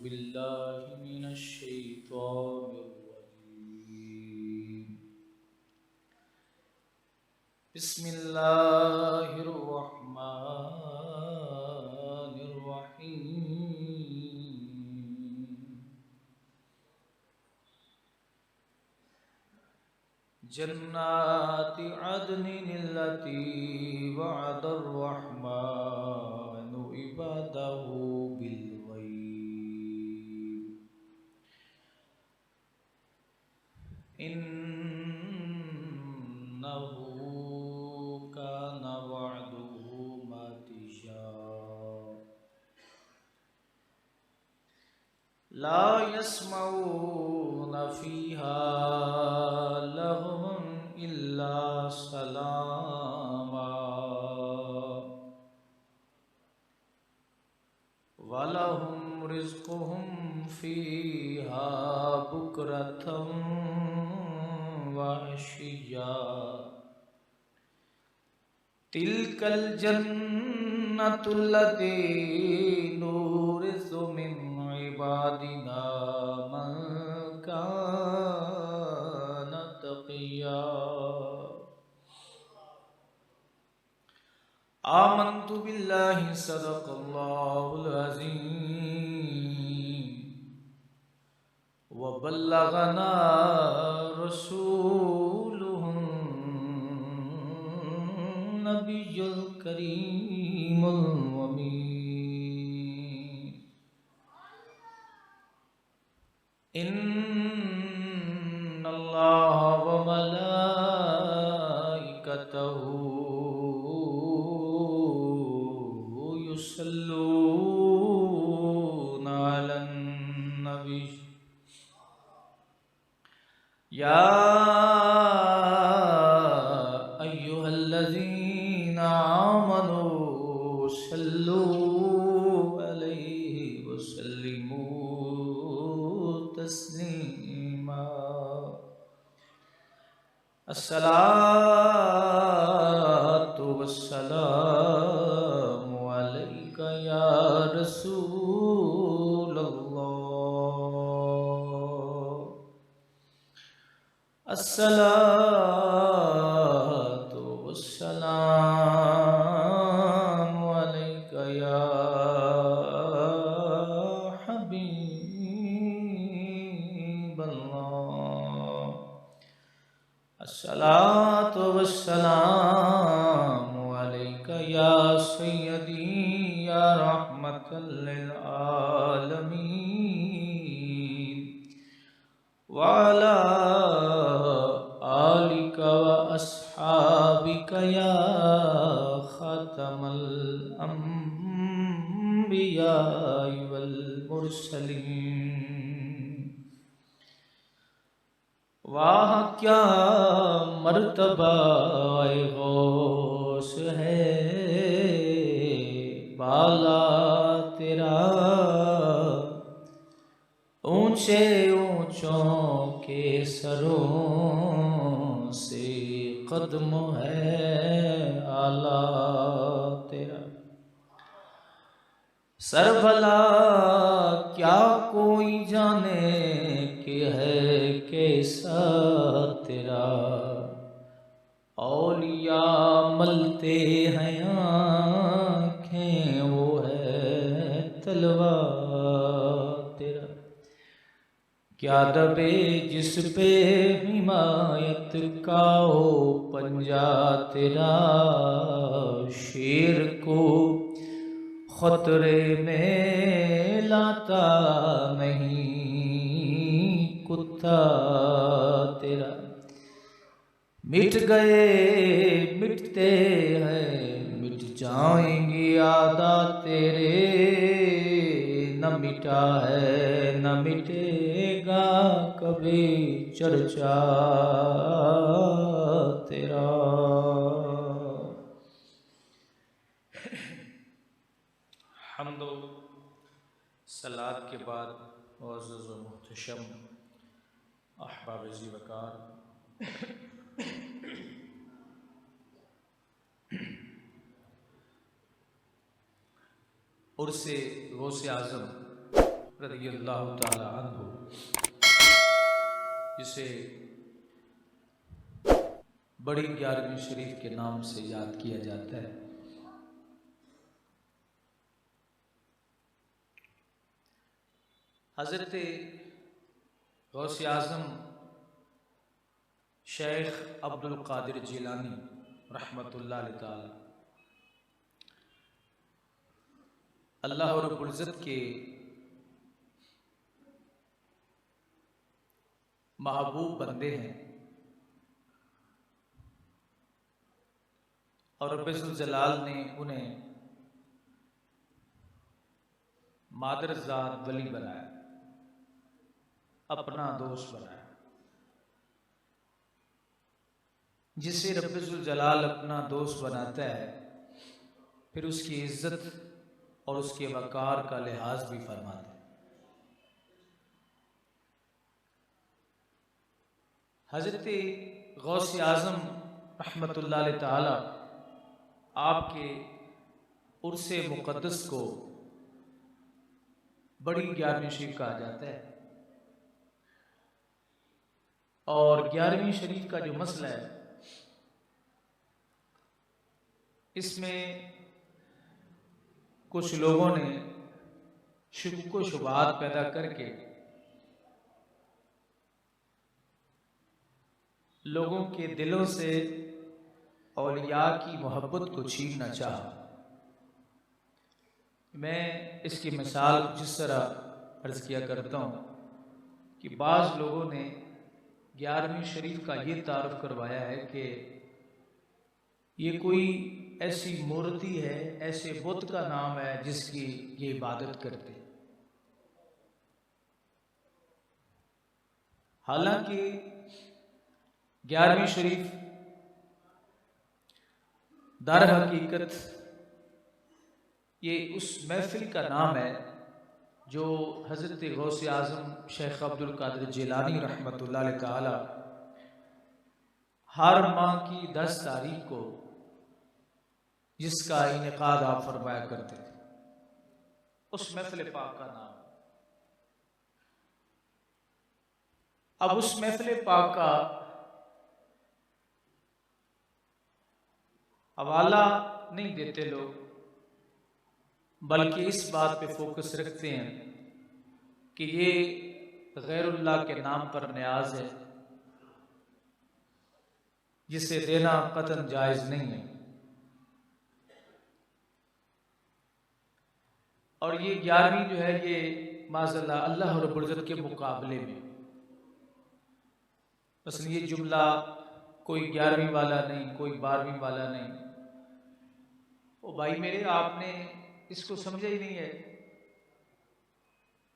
बिल्लाहि मिनश शैतानिर रजीम। बिस्मिल्लाहिर रहमानिर रहीम। जन्नाति अदनिल्लती वअदर रहमानु इबादहु बिलगैब इन्नहु काना वअदुहु मातिया। ला यस्मऊना फीहा लग़वन इल्ला सलामा वलहुम रिज़्क़ुहुम फीहा बुक्रतम व अशिय्या। तिल्कल जन्नतुल्लती नूरिसु मिन इबादिना मन कान तक़िया। आमन्तु बिल्लाहि सदक़ल्लाहुल अज़ीम व बल्लगना रसूलुहुन नबियुल करीमुल अमीन। इन्नल्लाह व मलाइकतहु युसल्लूना अलन नबी या अय्युहल्लज़ीना आमनू सल्लू अलैहि वसल्लिमू तस्लीमा। अस्सलातु वस्सलामु अलैका या रसूलल्लाह। अस्सलातु वस्सलामु अलैका या हबीबल्लाह। अस्सलातु वस्सलामु अलैका या सय्यदी या रहमतल लिल आलमीन व अला आलिका व अस्हाबिका या खातमल अंबिया वल मुरसलीन। वाह क्या मर्तबा गौस है बाला तेरा, ऊंचे ऊंचों के सरों से कदम है आला तेरा। सरभला क्या कोई जाने कि है कैसा तेरा, औलिया मलते हैं आँखें वो है तलवा तेरा। क्या दबे जिस पे हिमायत का हो पंजा तेरा, शेर को खतरे में लाता नहीं कुत्ता तेरा। मिट गए मिटते हैं मिट जाएंगे आदा तेरे, न मिटा है न मिटेगा कभी चर्चा तेरा। हम्दो सलात के बाद मुअज़्ज़ज़ व मुहतशम अहबाब ज़ीवकार, उर्से गौसे आज़म रज़ियल्लाहु ताला अन्हु, जिसे बड़ी 11वीं शरीफ के नाम से याद किया जाता है। हज़रत गौसे आज़म शेख अब्दुल कादिर जिलानी रहमतुल्लाह अलैह अल्लाह रब्बुल इज़्ज़त के महबूब बंदे हैं और रब्बुल जलाल ने उन्हें मादरजात वली बनाया, अपना दोस्त बनाया। जिसे रब्बुल जलाल अपना दोस्त बनाता है फिर उसकी इज्जत और उसके वकार का लिहाज भी फरमाता है। हजरत गौसे आज़म रहमतुल्लाह अलैह ताला आपके उर्से मुक़द्दस को बड़ी 11वीं शरीफ कहा जाता है। और 11वीं शरीफ का जो मसला है, इसमें कुछ लोगों ने शुक व शुबहात पैदा करके लोगों के दिलों से औलिया की मोहब्बत को छीनना चाहा। मैं इसकी मिसाल कुछ इस तरह अर्ज किया करता हूँ कि बाज़ लोगों ने 11वीं शरीफ का ये तारुफ करवाया है कि ये कोई ऐसी मूर्ति है, ऐसे बुत का नाम है जिसकी ये इबादत करते। हालांकि 11वीं शरीफ दर हकीकत ये उस महफिल का नाम है जो हज़रत गौसे आज़म शेख अब्दुल कादिर जिलानी रहमतुल्लाह अलैह ताला हर माह की 10 तारीख को जिसका इनेकाद आप फरमाया करते थे, उस महफिल पाक का नाम। अब उस महफिल पाक का हवाला नहीं देते लोग, बल्कि इस बात पे फोकस रखते हैं कि ये गैरुल्लाह के नाम पर न्याज है जिसे देना कतन जायज नहीं है। और ये 11वीं जो है ये माज़अल्लाह अल्लाह रब्बुल इज़्ज़त के मुकाबले में, बस ये जुमला कोई 11वीं वाला नहीं, कोई 12वीं वाला नहीं। ओ भाई मेरे, आपने इसको समझा ही नहीं है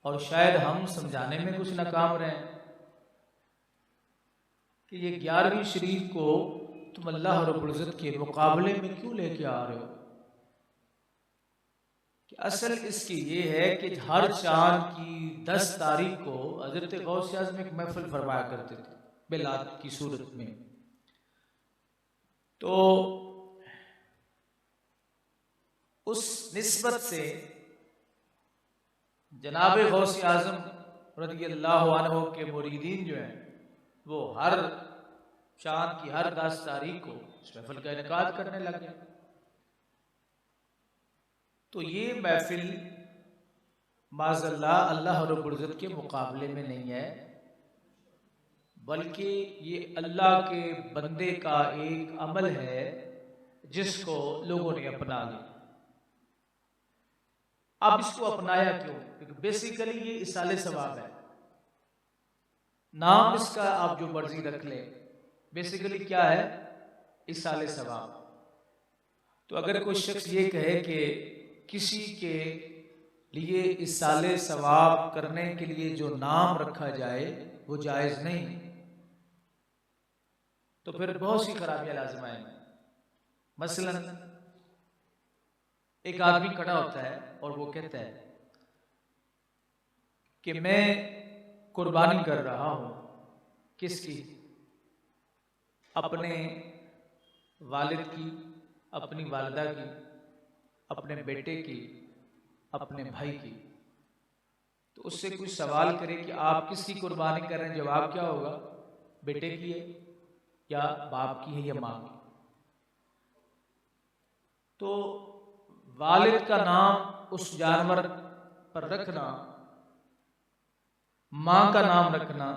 और शायद हम समझाने में कुछ नाकाम रहे कि ये 11वीं शरीफ को तुम अल्लाह रब्बुल इज़्ज़त के मुकाबले में क्यों लेके आ रहे हो। कि असल इसकी ये है कि हर चांद की 10 तारीख को हज़रत गौसे आज़म एक महफिल फरमाया करते थे बिलात की सूरत में। तो उस निस्बत से जनाब गौसे आज़म रज़ियल्लाहु अन्हु के मुरीदीन जो हैं वो हर चांद की हर 10 तारीख को इस महफिल का इनेकाद करने लगे। तो ये महफिल माज़अल्लाह अल्लाह रब्बुल इज़्ज़त के मुकाबले में नहीं है, बल्कि ये अल्लाह के बंदे का एक अमल है जिसको लोगों ने अपना लिया। अब इसको अपनाया क्यों? क्योंकि बेसिकली ये इसाले सवाब है। नाम इसका आप जो मर्जी रख ले, बेसिकली क्या है? इसाले सवाब। तो अगर कोई शख्स ये कहे कि किसी के लिए इसाले सवाब करने के लिए जो नाम रखा जाए वो जायज नहीं, तो फिर बहुत सी खराबियां लाज़िम आएंगी। मसलन एक आदमी खड़ा होता है और वो कहता है कि मैं कुर्बानी कर रहा हूं। किसकी? अपने वालिद की, अपनी वालिदा की, अपने बेटे की, अपने भाई की। तो उससे कोई सवाल करे कि आप किसकी कुर्बानी कर रहे हैं, जवाब क्या होगा? बेटे की है या बाप की है या माँ की? तो वालिद का नाम उस जानवर पर रखना, माँ का नाम रखना,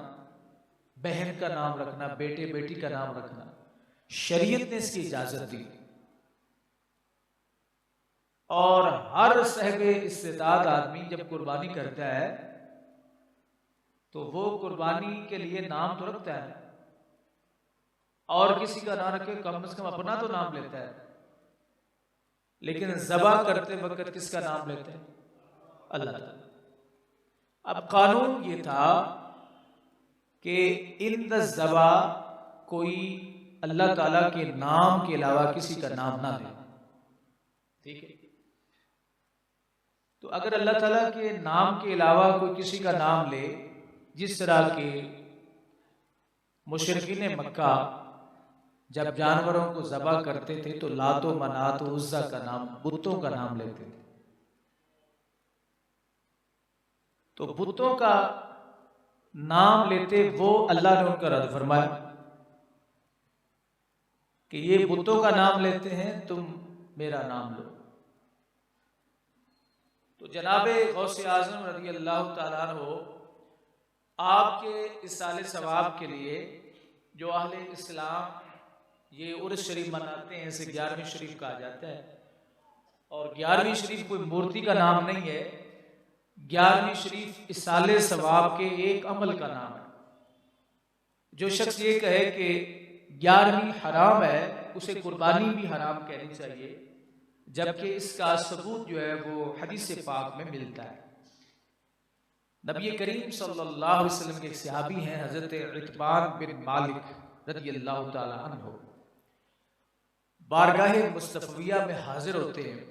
बहन का नाम रखना, बेटे बेटी का नाम रखना, शरीयत ने इसकी इजाजत दी। और हर साहिबे इस्तेदाद आदमी जब कुर्बानी करता है तो वो कुर्बानी के लिए नाम तो रखता है, और किसी का ना रखे कम से कम अपना तो नाम लेता है। लेकिन ज़बा करते वक्त किसका नाम लेते हैं? अल्लाह ताला। अब कानून ये था कि इन ज़बा कोई अल्लाह ताला के नाम के अलावा किसी का नाम ना ले। ठीक है, तो अगर अल्लाह ताला के नाम के अलावा कोई किसी का नाम ले, जिस तरह के मुशरिकीन मक्का जब जानवरों को ज़बा करते थे तो लातो मनात उज़्ज़ा का नाम, बुतों का नाम लेते थे। तो बुतों का नाम लेते वो अल्लाह ने उनका रद्द फरमाया कि ये बुतों का नाम लेते हैं, तुम मेरा नाम लो। तो जनाबे गौसे आज़म रज़ी अल्लाह ताला अन्हु आपके इसाले सवाब के लिए जो अहले इस्लाम ये उर्स शरीफ मनाते हैं, इसे 11वीं शरीफ कहा जाता है। और 11वीं शरीफ कोई मूर्ति का नाम नहीं है, 11वीं शरीफ इसाले सवाब के एक अमल का नाम है। जो शख्स ये कहे कि 11वीं हराम है, उसे कुर्बानी भी हराम कहनी चाहिए, जबकि इसका सबूत जो है वो हदीस पाक में मिलता है। नबी करीम सल्लल्लाहु अलैहि वसल्लम के एक सहाबी हैं हजरत इत्बान बिन मालिक रज़ियल्लाहु ताला अन्हु, बारगाह मुस्तफविया में हाजिर होते हैं,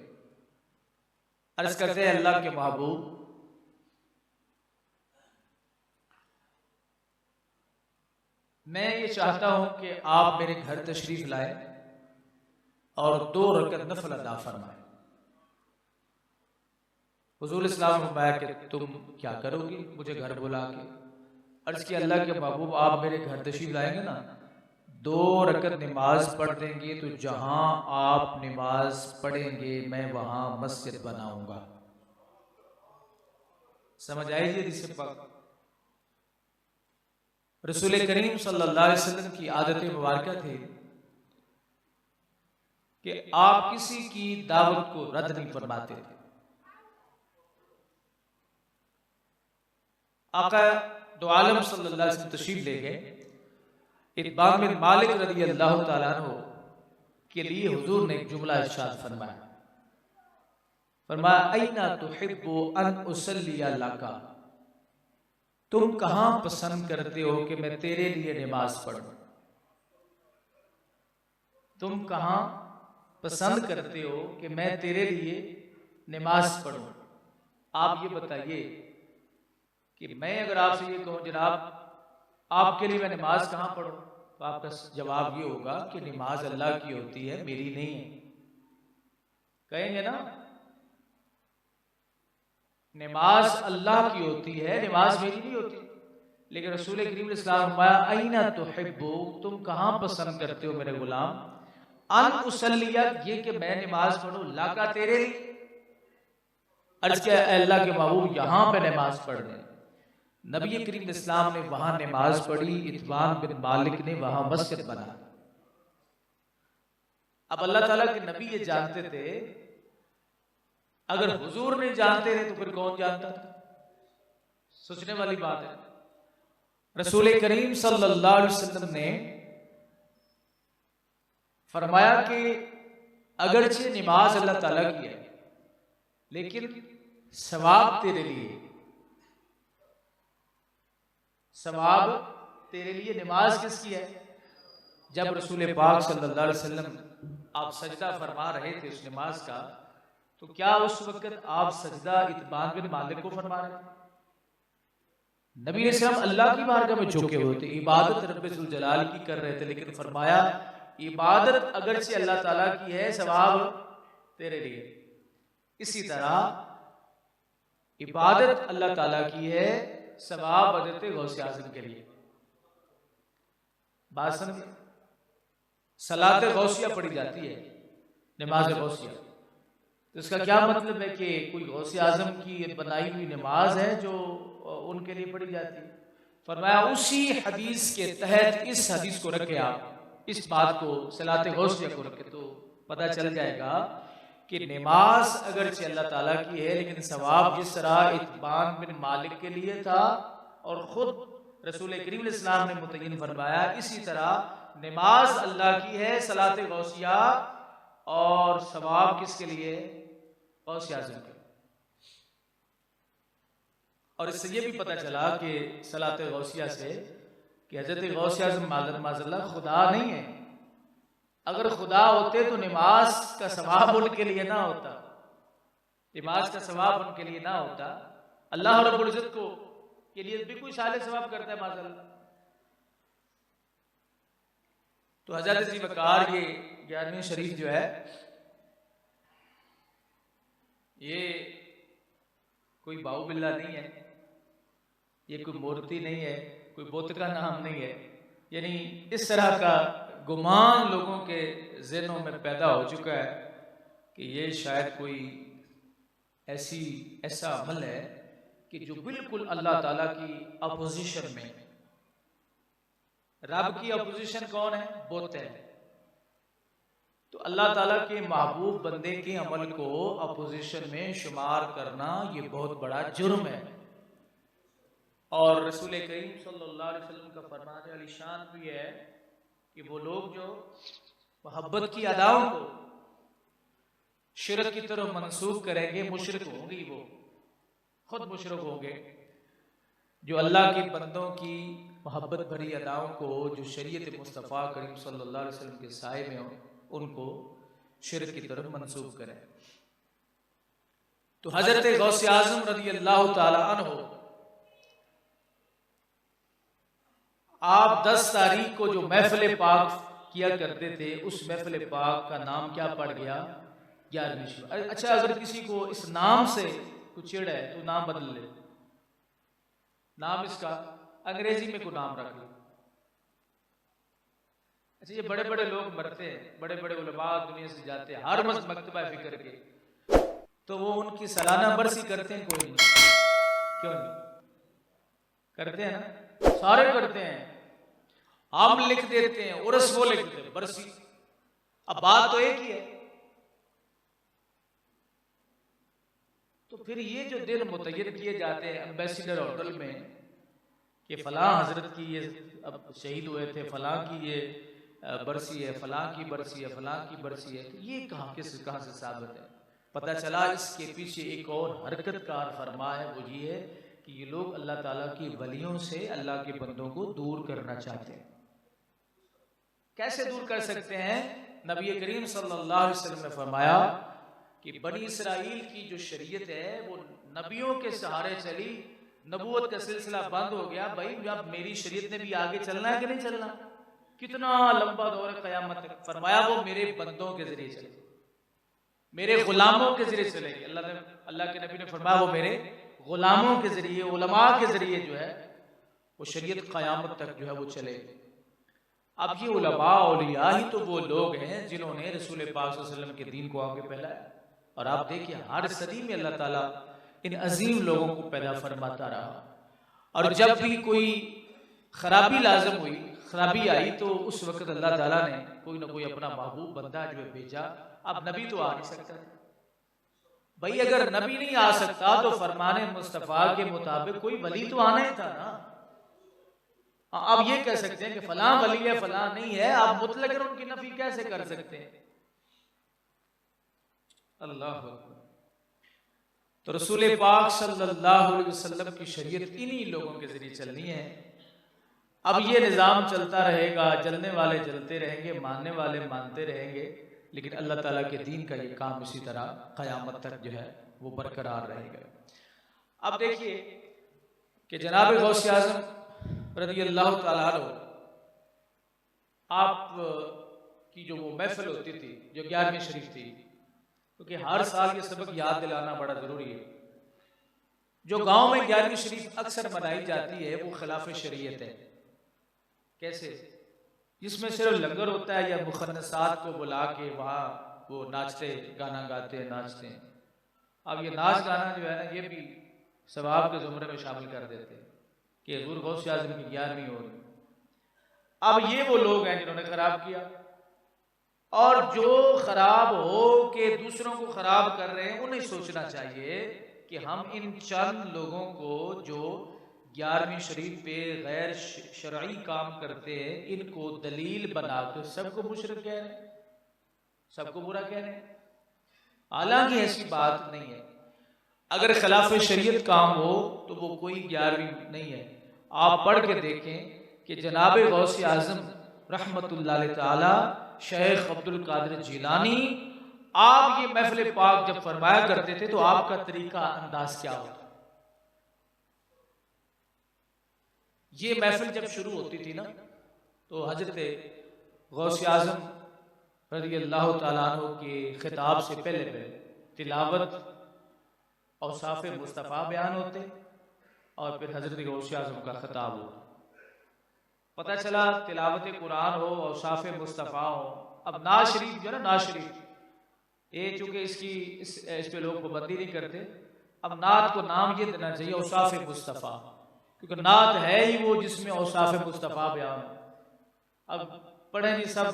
अर्ज करते हैं अल्लाह के महबूब, मैं ये चाहता हूं कि आप मेरे घर तशरीफ लाए और 2 रकअत नफल अदा फरमाएं। हुजूर इस्लाम ने फरमाया कि तुम क्या करोगे मुझे घर बुला के? अर्ज किया अल्लाह के महबूब, आप मेरे घर तशरीफ लाएंगे ना, 2 रकअत नमाज पढ़ देंगे तो जहां आप नमाज पढ़ेंगे मैं वहां मस्जिद बनाऊंगा। समझ आई जी हदीस पाक? रसूल करीम सल्लल्लाहु अलैहि वसल्लम की आदत मुबारक थी कि आप किसी की दावत को रद्द नहीं फरमाते थे। आका दो आलम सल्लल्लाहु अलैहि वसल्लम तशरीफ ले गए, इत्बान बिन मालिक रज़ियल्लाहु ताला अन्हु के लिए हुजूर ने एक जुमला इरशाद फरमाया, फरमाया ऐना तुहिब्बु अन उसल्लिया लका, तुम कहां पसंद करते हो कि मैं तेरे लिए नमाज पढ़ूं? तुम कहां पसंद करते हो कि मैं तेरे लिए नमाज पढ़ूं? आप ये बताइए कि मैं अगर आपसे ये कहूं जनाब आपके लिए मैं नमाज कहां पढ़ूं, तो आपका जवाब ये होगा कि नमाज अल्लाह की होती है, मेरी नहीं है। कहेंगे ना, नमाज अल्लाह की होती है, नमाज मेरी नहीं होती। लेकिन रसूल करीम इस्लाम ऐना तुहिब्बु, तुम कहां पसंद करते हो मेरे गुलाम, अन उसल्लिया, ये कि मैं नमाज पढ़ूं, लाका तेरे लिए। अर्ज किया अल्लाह के महबूब यहां पे नमाज पढ़ रहे। नबी करीम इस्लाम ने वहां नमाज पढ़ी, इत्बान बिन मालिक ने वहां मस्जिद बना। अब अल्लाह ताला के नबी ये जानते थे, अगर हुजूर नहीं जानते थे तो फिर कौन जानता था? सोचने वाली बात है। रसूल करीम सल्लल्लाहु अलैहि वसल्लम ने फरमाया कि अगरचे नमाज अल्लाह ताला की है, लेकिन सवाब तेरे लिए, सवाब तेरे लिए नमाज किसकी है? जब रसूल पाक सल्लल्लाहु अलैहि वसल्लम आप सजदा फरमा रहे थे उस नमाज का, तो क्या उस वक्त आप सजदा इत्बान बिन मालिक को फरमा रहे थे? नबी अलैहिस्सलाम अल्लाह की बारगाह में झुके हुए थे, इबादत रब्बे जुल जलाल की कर रहे थे, लेकिन फरमाया इबादत अगर से अल्लाह ताला की है, सवाब तेरे लिए। इसी तरह इबादत अल्लाह ताला की है, सवाब हज़रत गौसे आज़म के लिए। बात समझे? सलात गौसिया पढ़ी जाती है, नमाज गौसिया। तो इसका क्या मतलब है कि कोई गौसे आज़म की बनाई हुई नमाज है जो उनके लिए पढ़ी जाती है? फरमाया उसी हदीस के तहत इस हदीस को रखे, आप इस बात को सलात गौसिया को रखे तो पता चल जाएगा कि नमाज अगर अल्लाह ताला की है, लेकिन सवाब जिस तरह इत्बान बिन मालिक के लिए था और खुद रसूल करीम इस्लाम ने मुतय्यन फरमाया, इसी तरह नमाज अल्लाह की है, सलात गौसिया और सवाब किसके लिए? गौसे आज़म के। और इससे ये भी पता चला कि सलात गौसिया से कि हज़रत गौसे आज़म माज़अल्लाह खुदा नहीं है। अगर खुदा होते तो नमाज का सवाब उनके लिए ना होता, नमाज का सवाब उनके लिए ना होता। अल्लाह रब्बुल इज़्ज़त को के लिए भी कोई साले सवाब करता है माज़अल्लाह। तो हज़रत जी वक़ार ये 11वीं शरीफ जो है, ये कोई बाहुबिल्ला नहीं है, ये कोई मूर्ति नहीं है, कोई बुत का नाम नहीं है। यानी इस तरह का गुमान लोगों के ज़हनों में पैदा हो चुका है कि ये शायद कोई ऐसा अमल है कि जो बिल्कुल अल्लाह ताला की अपोजिशन में। रब की अपोजिशन कौन है? बुत है। तो अल्लाह ताला के महबूब बंदे के अमल को अपोजिशन में शुमार करना ये बहुत बड़ा जुर्म है। और रसूल करीम सल्लल्लाहु अलैहि वसल्लम का फरमान अलीशान भी है कि वो लोग जो मोहब्बत की अदाओं को शिरक की तरफ मंसूब करेंगे, मुशरिक होंगे, वो खुद मुशरिक होंगे। जो अल्लाह के बंदों की मोहब्बत भरी अदाओं को जो शरीयत मुस्तफ़ा करीम सल्लल्लाहु अलैहि वसल्लम के साए में हो, उनको शिरक की तरफ मंसूब करें। तो हजरत गौसे आज़म रज़ी अल्लाह ताला अन्हु, आप 10 तारीख को जो महफिल पाक किया करते थे, उस महफिल पाक का नाम क्या पड़ गया? 11वीं शरीफ। अच्छा, अगर किसी को इस नाम से कुछ चिढ़ है तो नाम बदल ले, नाम इसका अंग्रेजी में कोई नाम रख लो। अच्छा, ये बड़े बड़े लोग मरते हैं, बड़े बड़े उलमा दुनिया से जाते हैं हर मकतबा फिक्र के, तो वो उनकी सालाना बरसी करते हैं? कोई नहीं। क्यों नहीं करते हैं? ना, सारे करते हैं। हम लिख देते हैं, उर्स वो लिख देते हैं, बरसी। अब बात तो एक ही है। तो फिर ये जो दिन मुतय्यन किए जाते हैं एम्बेसडर होटल में कि फलां हजरत की ये अब शहीद हुए थे, फलां की ये बरसी है, फलां की बरसी है, फलां की बरसी है, तो ये कहाँ से साबित है? पता चला इसके पीछे एक और हरकत कार फरमा है। वो ये है कि ये लोग अल्लाह ताला की वलियों से अल्लाह के बंदों को दूर करना चाहते हैं। कैसे दूर कर सकते हैं? नबी करीम सल्लल्लाहु अलैहि वसल्लम ने फरमाया कि बनी इसराइल की जो शरीयत है वो नबियों के सहारे चली, नबूवत का सिलसिला बंद हो गया। भाई अब मेरी शरीयत ने भी आगे चलना है कि नहीं चलना? कितना लंबा दौर है क़यामत तक। फरमाया वो मेरे बंदों के जरिए चले, मेरे गुलामों के जरिए चलेगी। अल्लाह के नबी ने फरमाया वो मेरे गुलामों के जरिए, उलमा के जरिए जो है वो शरीयत क़यामत तक जो है वो चलेगी। अब ये उलमा औलिया ही तो वो लोग हैं जिन्होंने रसूल पाक सल्लल्लाहु अलैहि वसल्लम के दीन को आगे फैलाया। और आप देखिए हर सदी में अल्लाह ताला इन अजीम लोगों को पैदा फरमाता रहा। और जब भी कोई खराबी लाजम हुई, खराबी आई, तो उस वक्त अल्लाह ताला ने कोई ना कोई अपना महबूब बंदा जो है भेजा। अब नबी तो आ नहीं सकता भाई, अगर नबी नहीं आ सकता तो फरमाने मुस्तफ़ा के मुताबिक कोई वली तो आना ही था ना। अब ये कह सकते हैं कि फलां वली है, फलां नहीं है, आप मुतलकन उनकी नफी कैसे कर सकते हैं? अल्लाह। तो रसूल पाक सल्लल्लाहु अलैहि वसल्लम की शरीयत इन्हीं लोगों के जरिए चलनी है। अब ये निज़ाम चलता रहेगा, जलने वाले जलते रहेंगे, मानने वाले मानते रहेंगे, लेकिन अल्लाह ताला के दीन का ये काम इसी तरह क़यामत तक जो है वो बरकरार रहेगा। अब देखिए कि जनाब गौसे आज़म रज़ी अल्लाह ताला अन्हु, आप की जो वो महफिल होती थी जो 11वीं शरीफ थी, क्योंकि हर साल ये सबक याद दिलाना बड़ा ज़रूरी है जो गांव में 11वीं शरीफ अक्सर मनाई जाती है वो खिलाफ शरीयत है। कैसे? जिसमें सिर्फ लंगर होता है या मुखन्नसात को बुला के वहाँ वो नाचते गाना गाते नाचते हैं। अब ये नाच गाना जो है ना, ये भी सवाब के जुमरे में शामिल कर देते हैं कि हुजूर गौस आज़म की 11वीं हो रही। अब ये वो लोग हैं जिन्होंने खराब किया, और जो खराब हो के दूसरों को खराब कर रहे हैं उन्हें सोचना चाहिए कि हम इन चंद लोगों को जो 11वीं शरीफ पे गैर शरई काम करते हैं इनको दलील बनाकर सबको मुशरिक कह रहे हैं, सबको बुरा कह रहे हैं। हालांकि ऐसी बात नहीं है। अगर खिलाफ शरीयत काम हो तो वो कोई 11वीं नहीं है। आप पढ़ के देखें कि जनाब गौस आज़म रहमतुल्लाह ताला शेख अब्दुल कादिर जिलानी, आप ये महफिल पाक जब फरमाया करते थे तो आपका तरीका अंदाज क्या होता? ये महफिल जब शुरू होती थी ना तो हजरत गौस आज़म रज़ी अल्लाह ताला अन्हु के खिताब से पहले तिलावत औसाफ मुस्तफ़ा बयान होते और फिर हजरत गौस आज़म का खिताब होता। पता चला तिलावत कुरान हो, औसाफ मुस्तफ़ा हो। अब नाज शरीफ जो है ना, नाज शरीफ, ये चूंकि इस पे लोग पाबंदी नहीं करते, अब नात को नाम ये देना चाहिए औसाफ मुस्तफ़ा, क्योंकि नात है ही वो जिसमें औसाफ मुस्तफ़ा बयान हो। अब पढ़े नहीं सब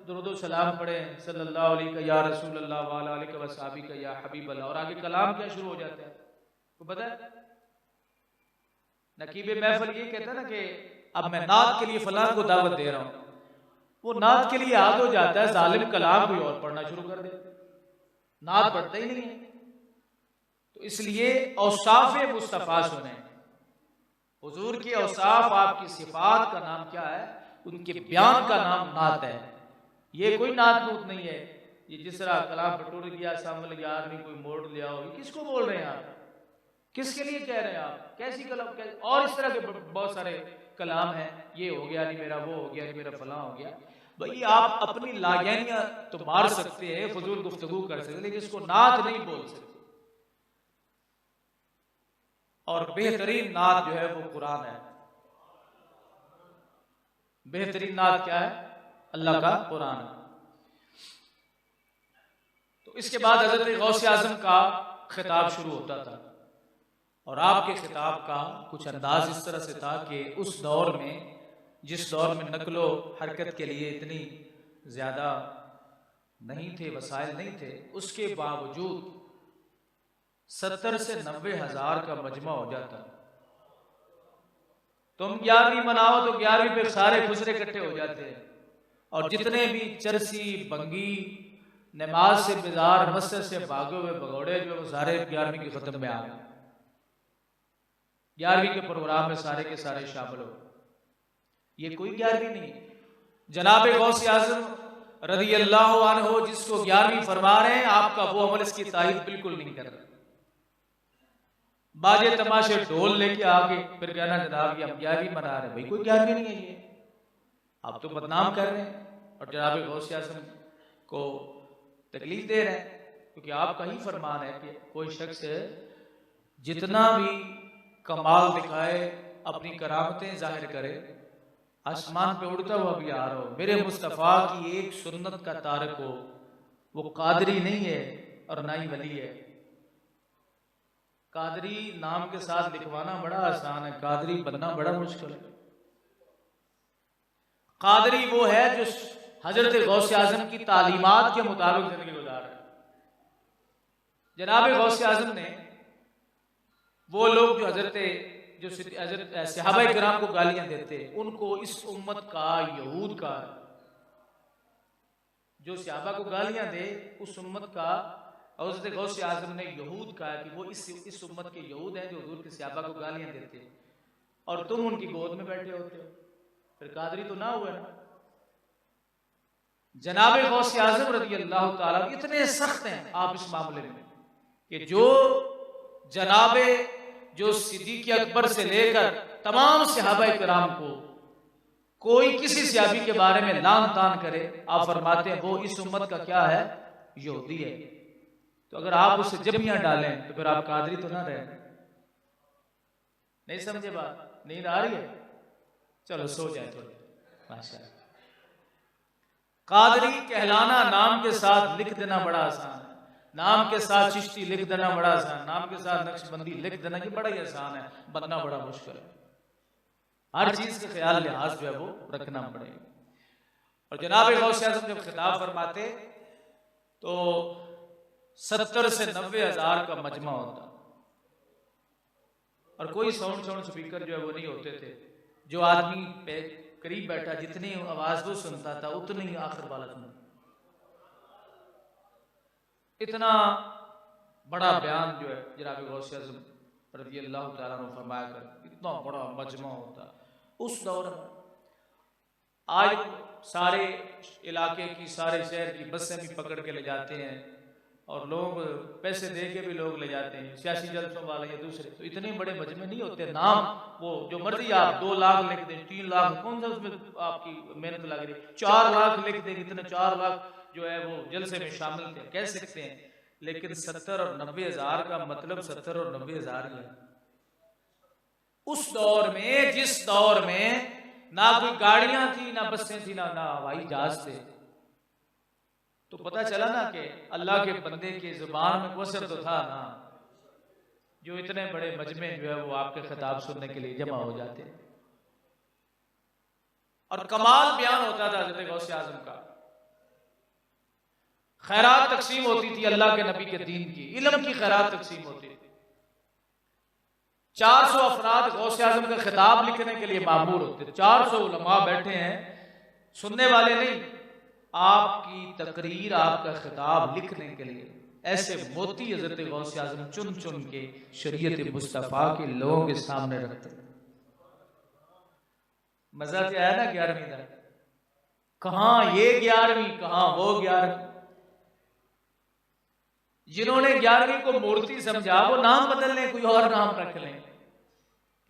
दुरूद सलाम पढ़े सल्लल्लाहु अलैहि या रसूल अल्लाह व अलैहि वसहबी का या हबीब अल्लाह, और आगे कलाम क्या शुरू हो जाता है तो पता है? नकीब महफिल ये कहता है ना कि अब मैं नात के लिए फलां को दावत दे रहा हूं, वो नात के लिए याद हो जाता है जालिम कलाम कोई और पढ़ना शुरू कर दे, नात पढ़ता ही नहीं है। तो इसलिए औसाफ मुस्तफ़ा सुने, हुजूर के औसाफ, आपकी सिफात का नाम क्या है, उनके बयान का नाम नात है। ये कोई नात नूत नहीं है। ये जिस तरह कलाम बटोर गया सामने यार नहीं कोई मोड़ लिया हो, किसको बोल रहे हैं आप, किसके लिए कह रहे हैं आप, कैसी कलाम और इस तरह के बहुत सारे कलाम है, ये हो गया नहीं मेरा, वो हो गया नहीं मेरा, फलां हो गया। भाई आप अपनी लायानियां तो मार सकते हैं, फजूल गुफ्तगू कर सकते हैं, लेकिन इसको नात नहीं बोल सकते। और बेहतरीन नात जो है वो कुरान है। बेहतरीन नात क्या है? अल्लाह का कुरान। तो इसके बाद हजरत गौस आज़म का खिताब शुरू होता था, और आपके खिताब का कुछ अंदाज इस तरह से था कि उस दौर में, जिस दौर में नकलो हरकत के लिए इतनी ज़्यादा नहीं थे, वसाइल नहीं थे, उसके बावजूद 70 से 90 हज़ार का मजमा हो जाता। तुम 11वीं मनाओ तो 11वीं पे सारे खुसरे इकट्ठे हो जाते हैं, और जितने भी चरसी बंगी नमाज से बेजार मस्जिद से भागे हुए भगौड़े जो सारे 11वीं की खत्म में आ गए, 11वीं के प्रोग्राम में सारे के सारे शामिल हो। ये कोई 11वीं नहीं। जनाब गौस आज़म रज़ी अल्लाह अन्हु जिसको 11वीं फरमा रहे हैं, आपका वो अमल इसकी तारीफ बिल्कुल नहीं कर रहा। बाजे तमाशे ढोल लेके आगे फिर कहना जनाब ये हम 11वीं मना रहे हैं, भाई कोई 11वीं नहीं है, ये आप तो बदनाम कर रहे हैं और जनाब गौस आज़म को तकलीफ दे रहे हैं, क्योंकि आपका ही फरमान है कि कोई शख्स जितना भी कमाल दिखाए, अपनी करामतें जाहिर करे, आसमान पे उड़ता हुआ भी आ रहा हो, मेरे मुस्तफ़ा की एक सुन्नत का तारक हो, वो कादरी नहीं है और ना ही वली है। कादरी नाम के साथ लिखवाना बड़ा आसान है, कादरी बनना बड़ा मुश्किल है। कादरी वो है जो हजरत गौस आज़म की तालीमात के मुताबिक जिंदगी गुजार रहा है। जनाब गौस आज़म ने वो लोग जो हजरत सहाबा किराम को गालियां देते, उनको इस उम्मत का यहूद का, जो सहाबा को गालियां दे उस उम्मत का, हज़रत गौस आज़म ने यहूद कहा कि वो इस उम्मत के यहूद हैं जो हुजूर के सहाबा को गालियां देते, और तुम उनकी गोद में बैठे होते हो, फिर कादरी तो ना हुआ ना। जनाब गौस आज़म रज़ी अल्लाह ताला इतने सख्त हैं आप इस मामले में कि जो जनाब जो सिद्दीक़ अकबर से लेकर तमाम सहाबा किराम को कोई किसी सहाबी के बारे में लान तान करे, आप फरमाते हैं वो इस उम्मत का क्या है, यहूदी है। तो अगर आप उससे जबियां डालें तो फिर आप कादरी तो ना रहे। नहीं समझे बात? नींद आ रही है? चलो सो जाए थोड़ी। माशाअल्लाह। कादरी कहलाना नाम के साथ लिख देना बड़ा आसान है, नाम के साथ चिश्ती लिख देना बड़ा आसान, नाम के साथ नक्शबंदी लिख देना ये बड़ा ही आसान है, बनना बड़ा मुश्किल है। हर चीज का ख्याल लिहाज जो है वो रखना पड़ेगा। और जनाब गौसे आज़म जब खिताब फरमाते तो 70 से 90 हज़ार का मजमा होता, और कोई साउंड स्पीकर जो है वो नहीं होते थे। जो आदमी पे करीब बैठा जितनी आवाज वो सुनता था उतनी ही आखिर वाला सुनता। इतना बड़ा बयान जो है जनाब गौसे आज़म रज़ियल्लाहु तआला अन्हु फरमाया कर, इतना बड़ा मजमा होता उस दौर में। आज सारे इलाके की, सारे शहर की बसें भी पकड़ के ले जाते हैं, और लोग पैसे दे के भी लोग ले जाते हैं, सियासी जलसों वाले या दूसरे। तो इतने बड़े मजमे नहीं होते। नाम वो जो मर्जी आप 2 लाख लिख दें, 3 लाख, कौन सा उसमें आपकी मेहनत लग रही, 4 लाख लिख दें, इतने 4 लाख जो है वो जलसे में शामिल थे, कह सकते हैं। लेकिन 70 और 90 हज़ार का मतलब 70 और 90 हज़ार है। उस दौर में, जिस दौर में ना कोई गाड़ियां थी, ना बसें थी, ना हवाई जहाज थे, तो पता चला ना कि अल्लाह के बंदे की जुबान में वसर तो था ना, जो इतने बड़े मजमे जो है वो आपके खिताब सुनने के लिए जमा हो जाते। और कमाल बयान होता था हज़रत गौसे आज़म का। खैरात तकसीम होती थी अल्लाह के नबी के दीन की, इल्म की खैरात तकसीम होती थी। 400 अफराद गौसे आज़म का खिताब लिखने के लिए मामूर होते। 400 उलमा बैठे हैं, सुनने वाले नहीं, आपकी तकरीर, आपका खिताब लिखने के लिए ऐसे मोती हज़रत गौसे आज़म चुन चुन के शरीयत मुस्तफ़ा के लोगों के सामने रखते। मजा क्या है ना 11वीं का, कहां ये 11वीं, कहां वो 11वीं। जिन्होंने 11वीं को मूर्ति समझा वो नाम बदल लें, कोई और नाम रख लें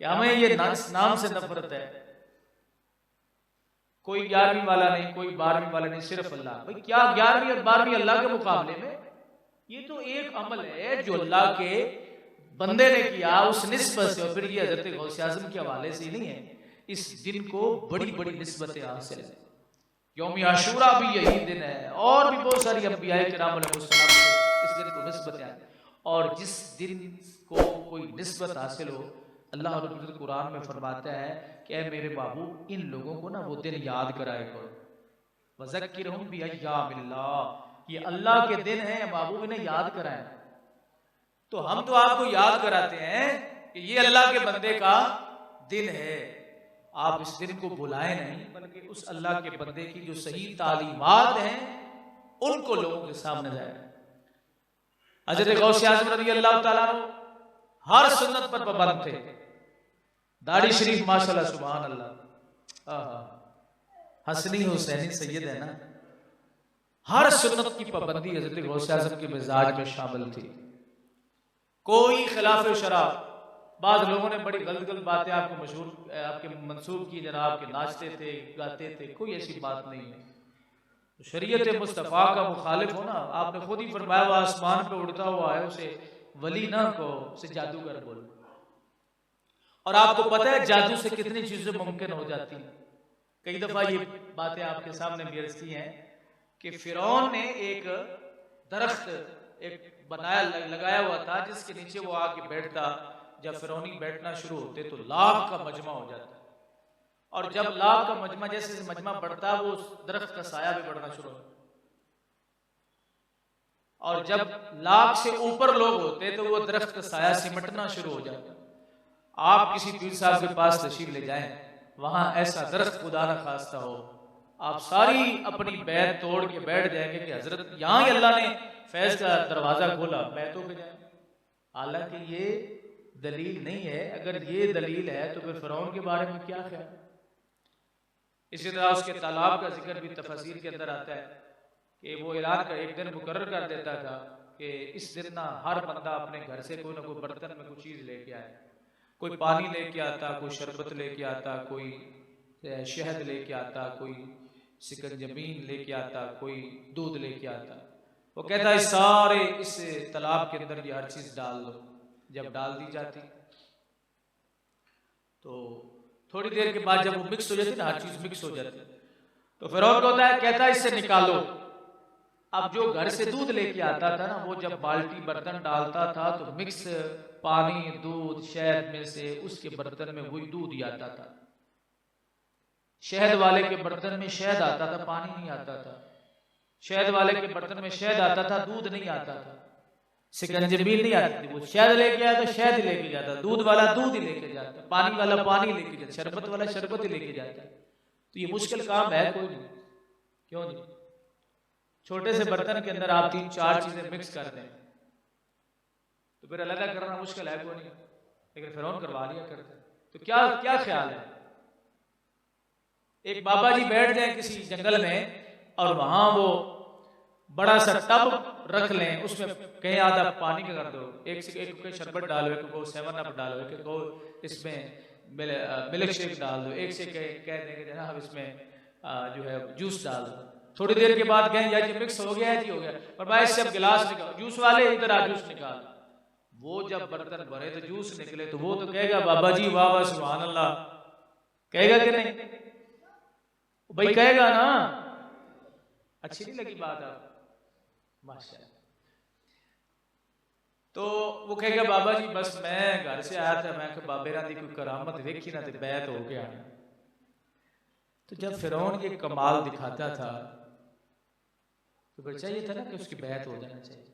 कि हमें ये नाम से नफरत है। कोई 11वीं वाला नहीं, कोई 12वीं वाला नहीं, सिर्फ अल्लाह। भाई क्या 11वीं और 12वीं अल्लाह के मुकाबले में? ये तो एक अमल है जो अल्लाह के बंदे ने किया उस निस्बत से। और फिर ये हज़रत गौसे आज़म के हवाले से ही नहीं है, इस दिन को बड़ी बड़ी निस्बतें हासिल है। यौम आशूरा भी यही दिन है, और भी बहुत सारी अंबिया किराम अलैहिस्सलाम इस दिन को निस्बतें हैं। और जिस दिन को कोई निस्बत हासिल हो, अल्लाह रब्बुल इज्जत कुरान में फरमाता है कि ऐ मेरे बाबू, इन लोगों को ना वो दिन याद कराए करो। वज़क्किरहुम बिअय्यामिल्लाह, ये अल्लाह के दिन है बाबू, इन्हें याद कराएं। तो हम तो आपको याद कराते हैं कि ये अल्लाह के बंदे का दिन है, आप इस दिन को बुलाएं नहीं, बल्कि उस अल्लाह के बंदे की जो सही तालीमात हैं उनको लोगों के सामने लाएं। हज़रत गौसे आज़म रज़ियल्लाहु ताला अन्हु हर सुन्नत पर पाबंद थे। दाढ़ी शरीफ माशाल्लाह सुभान अल्लाह, हसनी हुसैनी सैयद है ना, हर सुन्नत की पाबंदी हज़रत गौसे आज़म के मिजाज में शामिल थी। कोई खिलाफ शरा। बाद लोगों ने बड़ी गलत गलत बातें आपको मशहूर आपके मंसूब की, जनाब के नाचते थे, गाते थे, कोई ऐसी बात नहीं है। शरीयत मुस्तफ़ा का मुखालिफ हो ना, आपने खुद ही फरमाया वो आसमान पे उड़ता हुआ है, उसे वली ना को, उसे जादूगर बोलो। और आपको पता है जादू से कितनी चीजें मुमकिन हो जाती हैं। कई दफा ये बातें आपके सामने भी अर्ज़ की हैं कि फिरौन ने एक दरख्त एक बनाया लगाया हुआ था जिसके नीचे वो आके बैठता। जब फिरौनी बैठना शुरू होते तो लाख का मजमा हो जाता, और जब लाख का मजमा जैसे मजमा बढ़ता वो उस दरख्त का साया भी बढ़ना शुरू होता, और जब लाख से ऊपर लोग होते तो वो दरख्त का साया सिमटना शुरू हो जाता। आप किसी पीर साहब के पास तशरीफ ले जाएं, वहां ऐसा दरख्त खुदा न खास्ता हो, आप सारी अपनी बैत तोड़ के बैठ जाएंगे कि हजरत यहाँ ही अल्लाह ने फैज का दरवाजा खोला, बैतों पे जाए। हालांकि ये दलील नहीं है। अगर ये दलील है तो फिर फिरौन के बारे में क्या ख्याल? इसी तरह उसके तालाब का जिक्र भी तफसीर के अंदर आता है कि वो ऐलान का एक दिन मुकर्रर कर देता था कि इस दिन ना हर बंदा अपने घर से कोई ना कोई बर्तन में कोई चीज़ लेके आए। कोई पानी लेके आता, कोई शरबत लेके आता, कोई शहद लेके आता, कोई सिकंजबीन लेके आता, कोई दूध लेके आता। वो कहता है सारे इस तालाब के अंदर ये हर चीज़ डाल दो। जब डाल दी जाती तो थोड़ी देर के बाद जब वो मिक्स हो जाती ना, हर चीज मिक्स हो जाती, तो फिरौन को होता है, कहता है इससे निकालो। अब जो घर से दूध लेके आता था ना, वो जब बाल्टी बर्तन डालता था तो मिक्स पानी दूध शहद में से उसके बर्तन में वही दूध ही आता था। शहद वाले के बर्तन में शहद आता था, पानी नहीं आता था। शहद वाले के बर्तन में शहद आता था, दूध नहीं आता था। सिकंजबीन नहीं आती थी, वो शहद लेके आया तो शहद लेके जाता, दूध वाला दूध ही लेके जाता, पानी वाला पानी लेके जाता, शरबत वाला शरबत ही लेके जाता। तो ये मुश्किल काम है कोई नहीं, क्यों नहीं। छोटे से बर्तन के अंदर आप 3-4 चीजें मिक्स कर दें तो फिर अलग करना मुश्किल है कोई नहीं, लेकिन फिरौन करवा लिया करते। तो क्या क्या ख्याल है, एक बाबा जी बैठ जाए किसी जंगल में और वहां वो बड़ा सा टब रख लें, उसमें कहीं आधा पानी का कर दो, एक से एक को शरबत डालो, एक को 7 अप डालो, एक को इसमें मिल्क शेक डाल दो, एक से कह देंगे जनाब इसमें जो है जूस डाल दो। थोड़ी देर के बाद कहें यार ये मिक्स हो गया है जी, हो गया, और भाई इससे अब गिलास निकाल, जूस वाले इधर आ जूस निकाल। वो जब बर्तन भरे तो जूस निकले तो वो तो कहेगा बाबा जी वाह वाह सुभान अल्लाह, कहेगा कि नहीं भाई, कहेगा ना। अच्छी नहीं लगी बात आप, माशाल्लाह। तो वो कहेगा बाबा जी बस मैं घर से आया था, मैं बाबे रा दी कोई करामत देखी ना तो बैत हो गया। तो जब फिरौन ये कमाल दिखाता था तो फिर चाहिए था ना कि उसकी बैत हो जाना चाहिए।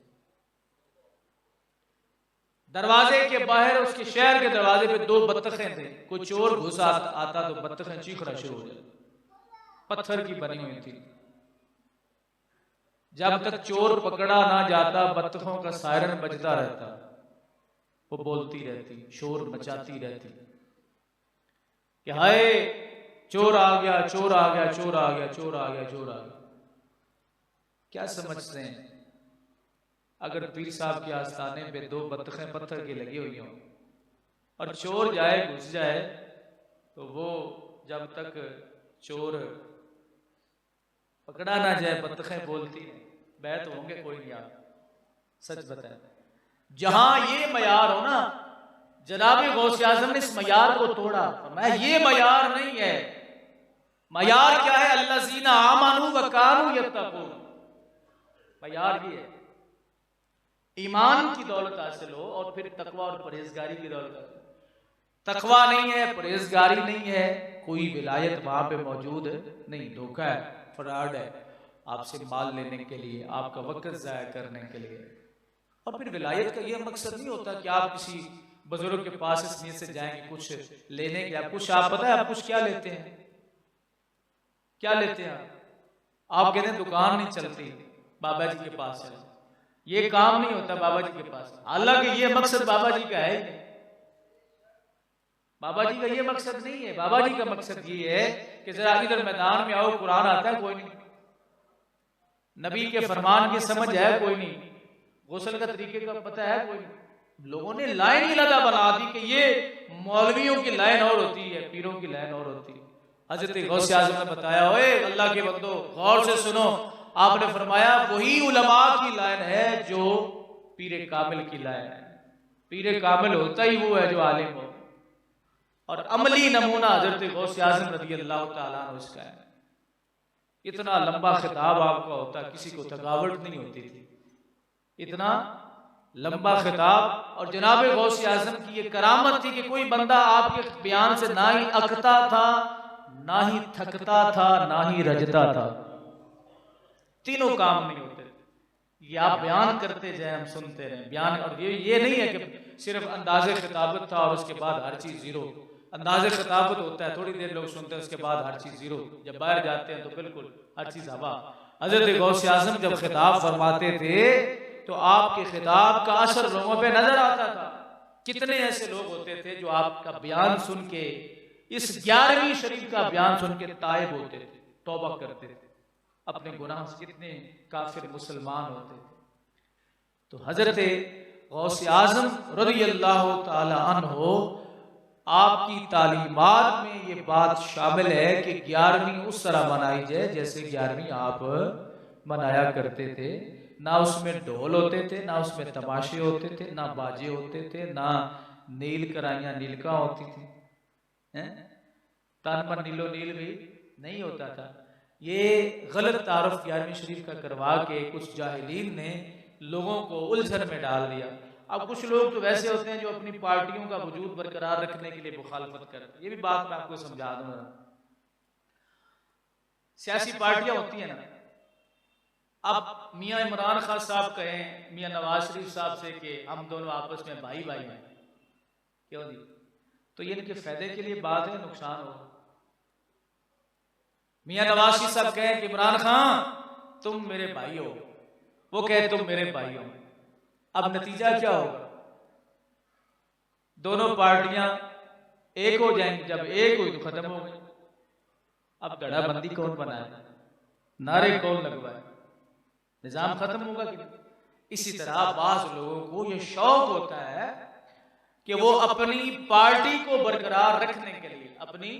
दरवाजे के बाहर उसके शहर के दरवाजे पे 2 बत्तखें थे, कोई चोर घुस आता तो बत्तखें चीखना शुरू हो जाती, पत्थर की बनी हुई थी। जब तक चोर पकड़ा ना जाता बत्तखों का सायरन बजता रहता, वो बोलती रहती, शोर मचाती रहती कि हाय चोर आ गया, चोर आ गया, चोर आ गया, चोर आ गया, चोर आ गया। क्या समझते हैं अगर पीर साहब के आस्थाने पे 2 बत्तखें पत्थर की लगी हुई हों और चोर जाए घुस जाए तो वो जब तक चोर पकड़ा ना जाए बत्तखें बोलती हैं, बैत होंगे कोई नहीं। आप सच बताएं, जहां ये मयार हो ना, जनाब गौसे आजम ने इस मयार को तोड़ा। मैं ये मयार नहीं है, मयार क्या है, अल्लज़ीना आमनू व कानू यत्तकून। मयार ये है ईमान की दौलत हासिल हो और फिर तकवा और परहेजगारी की दौलत। तकवा नहीं है, परहेजगारी नहीं है, कोई विलायत वहां पे मौजूद नहीं, धोखा है, फ्रॉड है, आपसे माल लेने के लिए, आपका वक्त जाया करने के लिए। और फिर विलायत का यह मकसद नहीं होता कि आप किसी बुजुर्ग के पास इस नीयत से जाएंगे कुछ लेने के। आप कुछ, आप पता है आप कुछ क्या लेते हैं, क्या लेते हैं आप कहते हैं दुकान नहीं चलती, बाबा जी के पास चले, ये काम नहीं होता बाबा जी के पास। हालांकि ये मकसद बाबा जी का है, बाबा जी का ये मकसद नहीं है। बाबा जी का मकसद ये है कि जरा इधर मैदान में आओ, कुरान आता है कोई नहीं, नबी के फरमान की समझ है कोई नहीं, गुस्ल का तरीके का पता है कोई नहीं। लोगों ने लाइन ही लगा बना दी कि ये मौलवियों की लाइन और होती है, पीरों की लाइन और होती है। हजरत गौसे आज़म ने बताया, ओए अल्लाह के बंदो गौर से सुनो, आपने फरमाया वही उलमा की लाइन है जो पीरे कामिल की लाइन है। पीरे कामिल होता ही वो है जो आलिम हो, और अमली नमूना हजरत गौसे आज़म रज़ी अल्लाह तआला अन्हु इसका है। इतना लंबा खिताब आपका होता, किसी को थकावट नहीं होती थी, इतना लंबा खिताब। और जनाब गौसे आज़म की ये करामत थी कि कोई बंदा आपके बयान से ना ही अकता था, ना ही थकता था, ना ही रजता था, तीनों काम नहीं होते। ये आप बयान करते जाए, हम सुनते रहे बयान। और ये नहीं है कि सिर्फ अंदाजे खिताबत था और उसके बाद हर चीज जीरो। अंदाजे खिताबत होता है, थोड़ी देर लोग सुनते हैं, उसके बाद हर चीज जीरो। जब बाहर जाते हैं तो बिल्कुल हर चीज हवा। हजरत गौसे आज़म जब खिताब फरमाते थे तो आपके खिताब का असर लोगों पे नजर आता था। कितने ऐसे लोग होते थे जो आपका बयान सुन के, इस 11वीं शरीफ का बयान सुन के तायब होते थे, तौबा करते थे अपने गुनाह से। कितने काफिर मुसलमान होते थे। तो हजरत गौसे आज़म रज़ियल्लाहु ताला अन्हु आपकी तालीमात में ये बात शामिल है कि 11वीं उस तरह मनाई जाए जैसे 11वीं आप मनाया करते थे। ना उसमें ढोल होते थे, ना उसमें तमाशे होते थे, ना बाजे होते थे, ना नील कराइयां नीलका होती थी। तन मन नीलो नील भी नहीं होता था। ये गलत तारुफ 11वीं शरीफ का करवा के कुछ जाहिलीन ने लोगों को उलझन में डाल दिया। अब कुछ लोग तो वैसे होते हैं जो अपनी पार्टियों का वजूद बरकरार रखने के लिए मुखालफत करते हैं। ये भी बात मैं आपको समझा दूंगा। सियासी पार्टियां होती हैं ना, अब मियां इमरान खान साहब कहें मियां नवाज शरीफ साहब से कि हम दोनों आपस में भाई भाई हैं, क्यों जी? तो ये इनके फायदे के लिए बात है, नुकसान हो। मियां नवाज शरीफ साहब कहें कि इमरान खान तुम मेरे भाई हो, वो कहे तुम मेरे भाई हो, अब नतीजा क्या होगा? दोनों पार्टियां एक हो जाएंगी। जब एक हुई तो खत्म हो गई। अब गड़ाबंदी कौन बनाए, नारे कौन लगवाए, निजाम खत्म होगा कि? इसी तरह बाज लोगों को यह शौक होता है कि वो अपनी पार्टी को बरकरार रखने के लिए, अपनी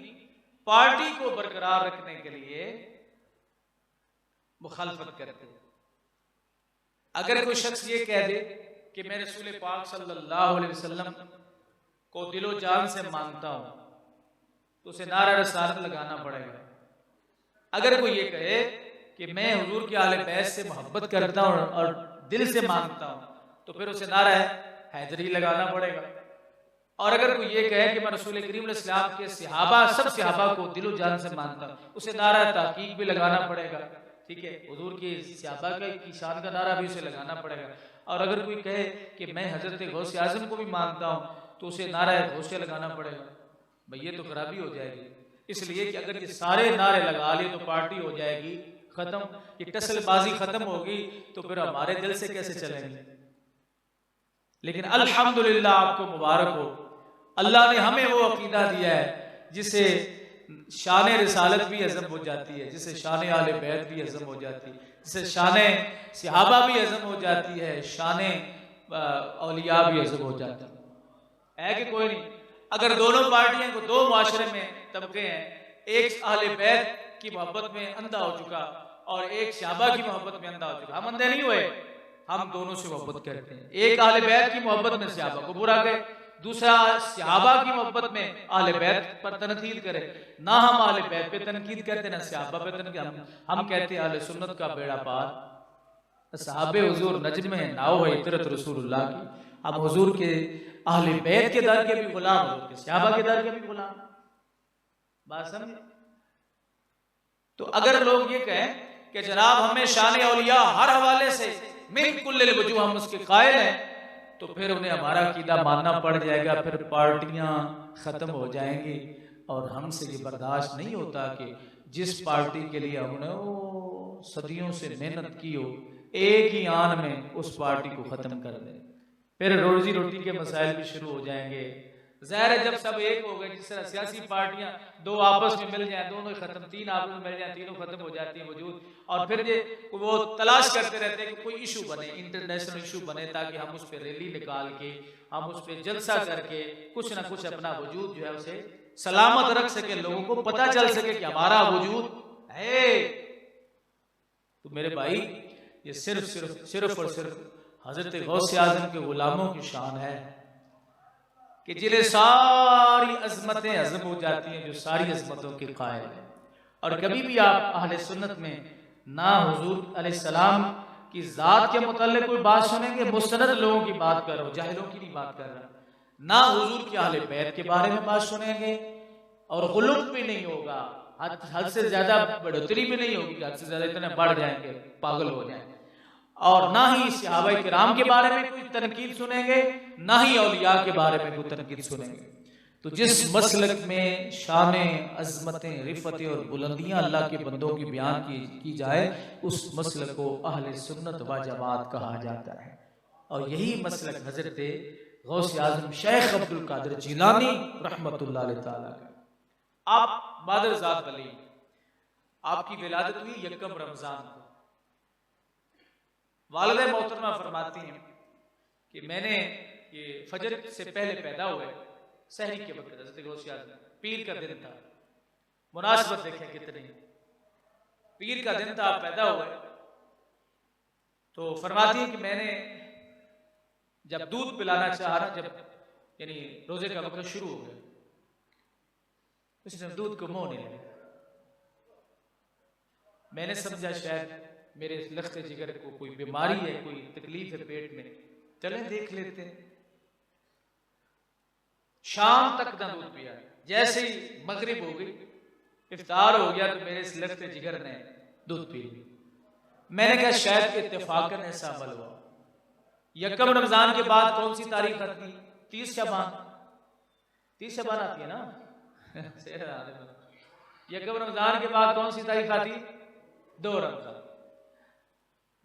पार्टी को बरकरार रखने के लिए मुखालफत करते हैं। अगर कोई शख्स ये कह दे कि मैं रसूल पाक सल्लल्लाहु अलैहि वसल्लम को दिलो जान से मानता हूं, तो उसे नारा रिसालत लगाना पड़ेगा। अगर कोई ये कहे कि मैं हुजूर के आले बैत से मोहब्बत करता हूं और दिल से मानता हूं, तो फिर उसे नारा हैदरी लगाना पड़ेगा। और अगर कोई ये कहे कि मैं रसूल करीम अलैहिस्सलाम के सहाबा, सब सहाबा को दिलो जान से मानता हूं, उसे नारा तहकीक भी लगाना पड़ेगा। ठीक है, हुजूर के सहाबा की शान का नारा भी उसे लगाना पड़ेगा। और अगर कोई कहे कि मैं हजरत गौसे आजम को भी मानता हूं, तो उसे नारा गौसे लगाना पड़ेगा। भाई ये तो खराबी हो जाएगी। इसलिए कि अगर ये सारे नारे लगा लिए तो पार्टी हो जाएगी खत्म, ये टसलबाजी खत्म होगी, तो फिर हमारे दिल से कैसे चलेंगे? लेकिन अल्हम्दुलिल्लाह, आपको मुबारक हो, अल्लाह ने हमें वो अकीदा दिया है जिसे शान रिसालत भी हजम हो जाती है, जिसे शान आले बैत भी हजम हो जाती है, जिसे शान सहाबा भी हजम हो जाती है, शान औलिया भी हजम हो जाती है कि कोई नहीं। अगर दोनों पार्टियों को, दो माशरे में तबके हैं, एक अहले बैत की मोहब्बत में अंधा हो चुका और एक सहाबा की मोहब्बत में अंधा हो चुका, हम अंधे नहीं हुए, हम दोनों से मोहब्बत करते हैं। एक अहले बैत की मोहब्बत में सहाबा को बुरा करे, दूसरा सहाबा की मोहब्बत में अहले बैत पर तनकीद करे। ना हम अहले बैत पे तनकीद करते, ना सहाबा पे तनकीद। हम कहते हैं अहले सुन्नत का बेड़ा पार, सहाबे हुजूर नज्म है, नाओ है इतरत रसूलुल्लाह की। हम हुजूर के अहले बैत के दर के भी गुलाम, हुजूर के सहाबा के दर के भी गुलाम। बात समझे? तो अगर लोग ये कहें कि जनाब हमें शान औलिया हर हवाले से मिन कुल्लिल वजूह हम उसके कायल हैं, तो फिर उन्हें हमारा अकीदा मानना पड़ जाएगा, फिर पार्टियां खत्म हो जाएंगी। और हमसे ये बर्दाश्त नहीं होता कि जिस पार्टी के लिए हमने सदियों से मेहनत की हो, एक ही आन में उस पार्टी को खत्म कर दें, फिर रोजी रोटी के मसाइल भी शुरू हो जाएंगे। ज़ाहिर है जब सब एक हो गए, जिस तरह सियासी पार्टियां दो आपस में मिल जाए, दोनों खत्म, तीन आपस में मिल जाए, तीनों खत्म हो जाती है वजूद। और फिर ये वो तलाश करते रहते हैं कि कोई इशू बने, इंटरनेशनल इशू बने, ताकि हम उस पर रैली निकाल के, हम उस पर जलसा करके कुछ ना कुछ अपना वजूद जो है उसे सलामत रख सके, लोगों को पता चल सके कि हमारा वजूद है। तो मेरे भाई, ये सिर्फ और सिर्फ हजरत गौसे आजम के गुलामों की शान है कि जिन्हें सारी अजमतें हजम हो जाती हैं, जो सारी अजमतों के कायल है। और कभी भी आप अहले सुन्नत में ना हुजूर अलैहिस्सलाम की जात के मुताल्लिक कोई बात सुनेंगे, मुस्तनद लोगों की बात कर रहा हूं, जाहिलों की नहीं बात कर रहा, ना हुजूर के अहले बैत के बारे में बात सुनेंगे, और गुलूब भी नहीं होगा, हद से ज्यादा बढ़ोतरी भी नहीं होगी, हद से ज्यादा इतने बढ़ जाएंगे, पागल हो जाएंगे। और ना ही सहाबा किराम के बारे में कोई तनकीद सुनेंगे, ना ही औलिया के बारे में कोई तनकीद सुनेंगे। तो जिस मसलक में शान, अजमतें, रिफतें और बुलंदियां अल्लाह के बंदों की बयान की जाए, उस मसलक को अहले सुन्नत व जमात कहा जाता है। और यही मसलक हजरत गौसे आजम शेख अब्दुल कादिर जिलानी रहमतुल्लाह अलैह ताला का। आप बादर ज़ात वली, आपकी विलादत हुई यकम रमजान को। वालिदा मोहतरमा फरमाती हैं कि मैंने ये फजर से पहले पैदा हुए, सहरी के वक्त, हज़रत गौसे आज़म, पीर का दिन था, मुनासिबत देखें कितनी, पीर का दिन था, पैदा हुए। तो फरमाती है कि मैंने जब दूध पिलाना चाहा, जब यानी रोजे का वक्त शुरू हो गया, उसने दूध को मुंह नहीं लिया। मैंने समझा शायद मेरे लख्ते जिगर को कोई बीमारी है, कोई तकलीफ है पेट में, चले देख लेते हैं। शाम तक ना दूध पिया। जैसे ही मगरिब हो गई, इफ्तार हो गया, तो मेरे इस लख्ते जिगर ने दूध पी लिया। मैंने कहा शायद इत्तेफाकन ऐसा अमल हुआ। यकम रमजान के बाद कौन सी तारीख आती? 30 शबान। 30 शबान आती है ना? यकम रमजान के बाद कौन सी तारीख आती? 2 रमजान।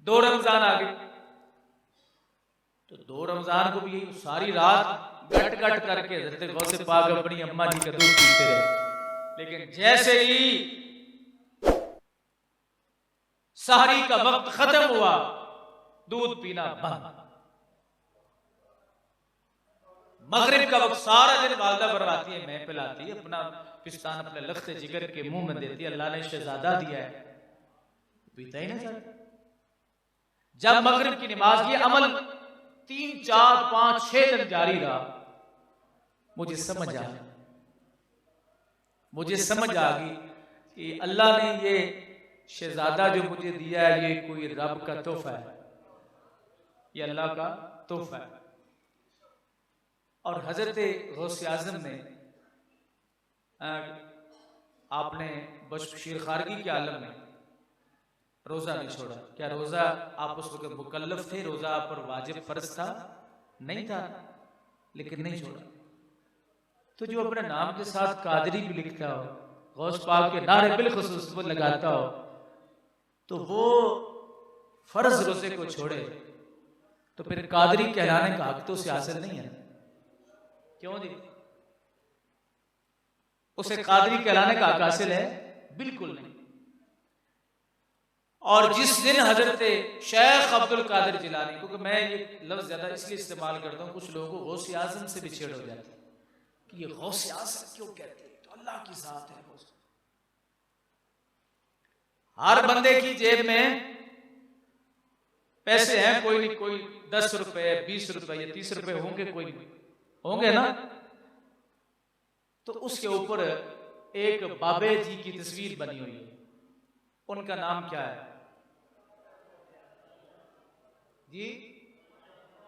2 रमजान आ गए तो 2 रमजान को भी सारी रात गट गट करके हज़रत गौसे पाक अपनी अम्मा जी का दूध पीते रहे। लेकिन जैसे ही सहरी का वक्त खत्म हुआ, दूध पीना बंद। मगरिब का वक्त सारा दिन वालदा बरवाती है, मैं पिलाती है, अपना पिस्तान अपने लख्ते जिगर के मुंह में देती है। अल्लाह ने शहजादा दिया है, पीता ही ना जाता। जब मगरिब की नमाज, ये अमल 3, 4, 5, 6 दिन जारी रहा, मुझे समझ आ गई कि अल्लाह ने ये शहजादा जो मुझे दिया है, ये कोई रब का तोहफा है, ये अल्लाह का तोहफा है। और हजरत गौसे आजम ने, आपने बशर खारगी के आलम में रोजा नहीं छोड़ा। क्या रोजा आप उस वक्त मुकल्लफ थे? रोजा आप पर वाजिब फर्ज था? नहीं था, लेकिन नहीं छोड़ा। तो जो अपने नाम के साथ कादरी भी लिखता हो, गौस पाक के नारे बिलखुसूस वो लगाता हो, तो वो फर्ज रोजे को छोड़े तो फिर कादरी कहलाने का हक तो उसे हासिल नहीं है। क्यों जी? उसे कादरी कहलाने का हक हासिल है? बिल्कुल नहीं। और जिस दिन हजरत शेख अब्दुल कादिर जिलानी, क्योंकि मैं ये लफ्ज ज्यादा इसलिए इस्तेमाल करता हूँ, कुछ लोगों को गौसे आजम से भी छेड़ हो जाती है कि ये गौसे आजम क्यों कहते हैं, तो अल्लाह की जात है। हर बंदे की जेब में पैसे हैं, कोई नहीं कोई 10 रुपए, 20 रुपए या 30 रुपए होंगे, कोई होंगे ना। तो उसके ऊपर एक बाबे जी की तस्वीर बनी हुई है। उनका नाम क्या है जी?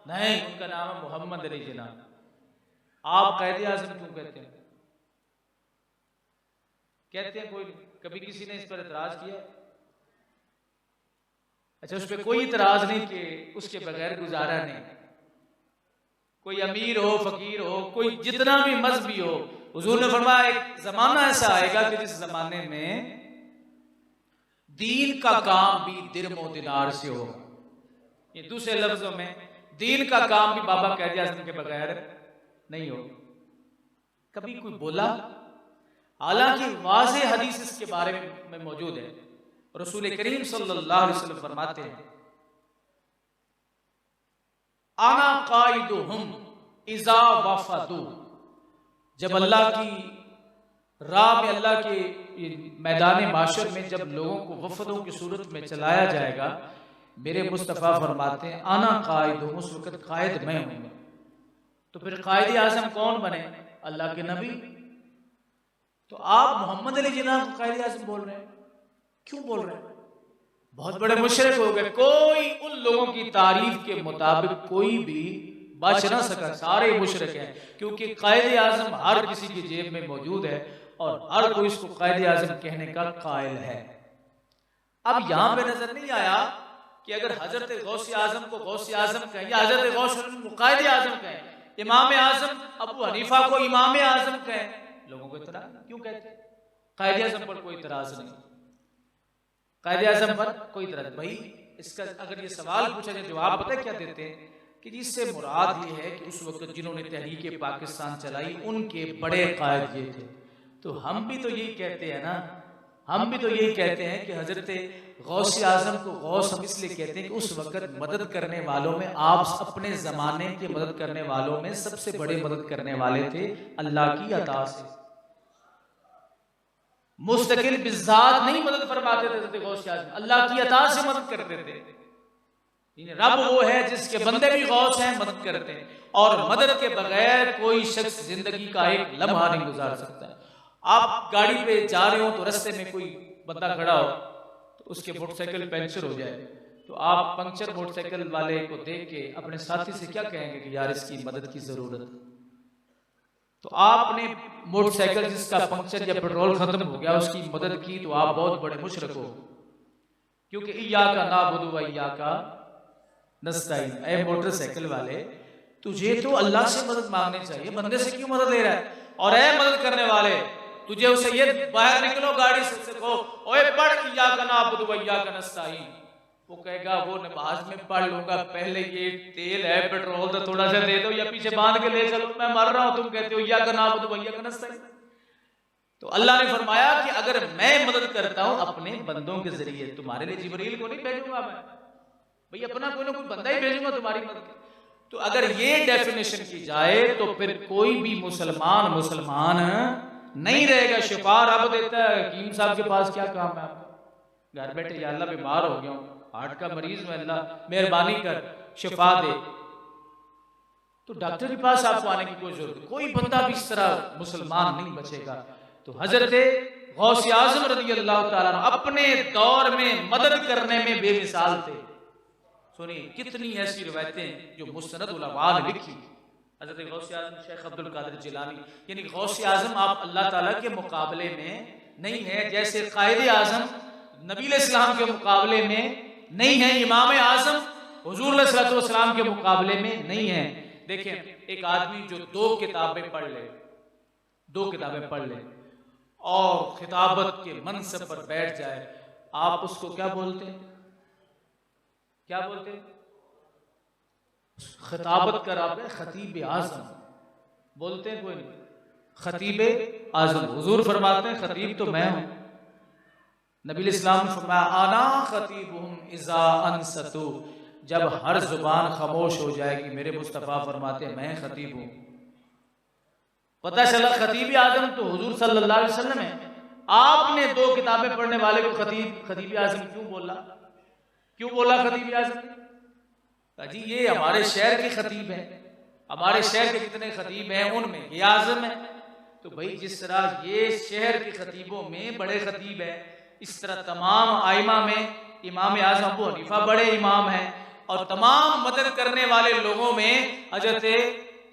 नहीं, उनका नाम है मोहम्मद अली जिन्ना। आप कायदे आज़म क्यों कहते हैं? कहते हैं कोई, कभी किसी ने इस पर एतराज किया? अच्छा, उस पर कोई इतराज नहीं कि उसके बगैर गुजारा नहीं। कोई अमीर हो, फकीर हो, कोई जितना भी मजहबी हो, हुजूर ने फरमाया एक जमाना ऐसा आएगा कि जिस जमाने में दीन का काम भी दिरमो दिनार से होगा। ये दूसरे लफ्जों में दीन का काम भी बाबा कायदे आज़म के बगैर नहीं हो। कभी कोई बोला? हालांकि वाज़े हदीस इसके बारे में मौजूद है। रसूल करीम सल्लल्लाहु अलैहि वसल्लम फरमाते हैं, आना काइदुहुम इज़ा वफदू। जब अल्लाह की राह में, अल्लाह के मैदान माशर में जब लोगों को वफदों की सूरत में चलाया जाएगा, मेरे मुस्तफ़ा फरमाते हैं आना काइदुहुम, उस वक्त कायद मैं हूँ। तो फिर कायदे आज़म कौन बने? अल्लाह के नबी। तो आप मोहम्मद अली जिन्ना को कायदे आज़म बोल रहे हैं, क्यों बोल रहे हैं? बहुत बड़े मुशरिक हो गए। कोई उन लोगों की तारीफ के मुताबिक कोई भी बच ना सका, सारे मुशरिक हैं, क्योंकि कायदे आज़म हर किसी की जेब में मौजूद है और हर कोई इसको कायदे आज़म कहने का कायल है। अब यहां पे नजर नहीं आया कि अगर हजरत गौसे आज़म को गौसे आज़म कहें या हजरत गौस को कायदे आज़म कहें, इमाम आज़म अबू हनीफा को इमाम आज़म कहें, लोगों को इतराज क्यों कहते? कायदे आज़म पर कोई इतराज नहीं, कायदे आज़म पर कोई इतराज। भाई इसका अगर ये सवाल पूछा जाए, जवाब पता क्या देते हैं कि इससे मुराद ये है कि उस वक्त जिन्होंने तहरीक पाकिस्तान चलाई उनके बड़े कायद ये थे। तो हम भी तो यही कहते हैं ना, हम भी तो यही कहते हैं कि हजरत गौसे आज़म को गौस हम इसलिए कहते हैं कि उस वक्त मदद करने वालों में, आप अपने ज़माने के मदद करने वालों में सबसे बड़े मदद करने वाले थे अल्लाह की अता से। मुस्तकिल बिज़ात नहीं मदद फरमाते थे हजरत गौसे आज़म, अल्लाह की अता से मदद करते थे। रब वो है जिसके बंदे भी गौस हैं, मदद करते हैं, और मदद के बगैर कोई शख्स जिंदगी का एक लम्हा नहीं गुजार सकता। आप गाड़ी पे जा रहे हो तो रास्ते में कोई बंदा खड़ा हो तो उसके मोटरसाइकिल पंचर हो जाए, तो आप पंक्चर मोटरसाइकिल वाले को देख के अपने साथी से क्या कहेंगे कि यार इसकी मदद की जरूरत। तो आपने मोटरसाइकिल जिसका पंक्चर या पेट्रोल खत्म हो गया उसकी मदद की तो आप बहुत बड़े मुशरक हो, क्योंकि इय्याका नअबुदु व इय्याका नस्तईन, ऐ मोटरसाइकिल वाले तुझे तो अल्लाह से मदद मांगनी चाहिए, बंदे से क्यों मदद ले रहा है। और ऐ मदद करने वाले तुझे उसे ये बाहर निकलो गाड़ी से कहो ओए पढ़ इय्याका नअबुदु व इय्याका नस्तईन, वो कहेगा वो नमाज में पढ़ लूंगा, पहले ये तेल है पेट्रोल तो थोड़ा सा दे दो या पीछे बांध के ले चलो, मैं मर रहा हूं, तुम कहते हो इय्याका नअबुदु व इय्याका नस्तईन। तो अल्लाह ने फरमाया कि अगर मैं मदद करता हूं अपने बंदों के जरिए, तुम्हारे लिए जिब्रील को नहीं भेजूंगा मैं, भाई अपना कोई ना कोई बंदा ही भेजूंगा तुम्हारी मदद। तो अगर ये डेफिनेशन की जाए तो फिर कोई भी मुसलमान नहीं रहेगा। शिफा रब देता है, हकीम साहब के पास क्या काम है आपको, घर बैठे या अल्लाह बीमार हो गया हूं, हार्ट का मरीज में, अल्लाह मेहरबानी कर शिफा दे, तो डॉक्टर के पास आपको आने की कोई जरूरत, कोई बंदा भी इस तरह मुसलमान नहीं बचेगा। तो हजरत गौस आज़म रज़ी अल्लाह ताला अपने दौर में मदद करने में बेमिसाल थे। सुनिए कितनी ऐसी रिवायतें जो मुस्नद उलमा ने लिखी। हजरत गौस आज़म शेख अब्दुल कादिर जिलानी, यानी गौस आज़म आप अल्लाह ताला के मुकाबले में नहीं है, जैसे कायदे आज़म नबी इस्लाम के मुकाबले में नहीं है, इमाम आज़म हुजूर सल्लल्लाहु अलैहि वसल्लम के मुकाबले में नहीं है। देखें एक आदमी जो दो किताबें पढ़ ले और खिताबत के मनसब पर बैठ जाए, आप उसको क्या बोलते हैं, खिताबत कर आप खतीब आज़म बोलते हैं, कोई नहीं, खतीब आज़म। हुजूर फरमाते हैं खतीब तो मैं हूं। नबी इस्लाम ने फरमाया आना खतीबुहुम इज़ा अनसतु, जब हर जुबान खामोश हो जाएगी मेरे मुस्तफ़ा फरमाते हैं मैं खतीब हूं। पता चला खतीब आज़म तो हुजूर सल्लल्लाहु अलैहि वसल्लम है। आपने दो किताबें पढ़ने वाले को खतीब आज़म क्यों बोला खतीब आज़म? जी ये हमारे शहर के खतीब हैं, हमारे शहर के जितने खतीब हैं उनमें ये आज़म है। तो भाई जिस तरह ये शहर के खतीबों में बड़े खतीब है, इस तरह तमाम आइमा में इमाम आज़म अबू हनीफा बड़े इमाम हैं, और तमाम मदद करने वाले लोगों में हजरत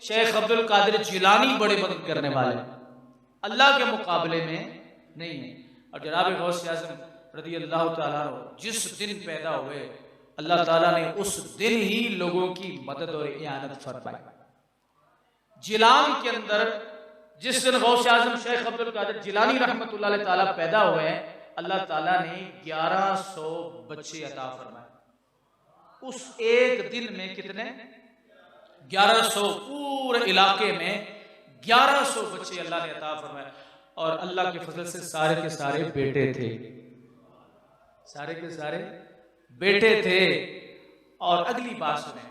शेख अब्दुल कादिर जिलानी बड़े मदद करने वाले, अल्लाह के मुकाबले में नहीं है। और जनाब गौस आज़म रज़ी अल्लाह ताला जिस दिन पैदा हुए अल्लाह ताला ने उस दिन ही लोगों की मदद और इयानत फरमाई। जिलान के अंदर जिस दिन गौस आज़म शेख अब्दुल कादिर जिलानी रहमतुल्लाह अलैह ताला पैदा हुए हैं, अल्लाह ताला ने 1100 बच्चे अता फरमाए। उस एक दिन में कितने 1100, पूरे इलाके में 1100 बच्चे अल्लाह ने अता फरमाए। और अल्लाह के फजल से सारे के सारे बेटे थे, और अगली बात सुने,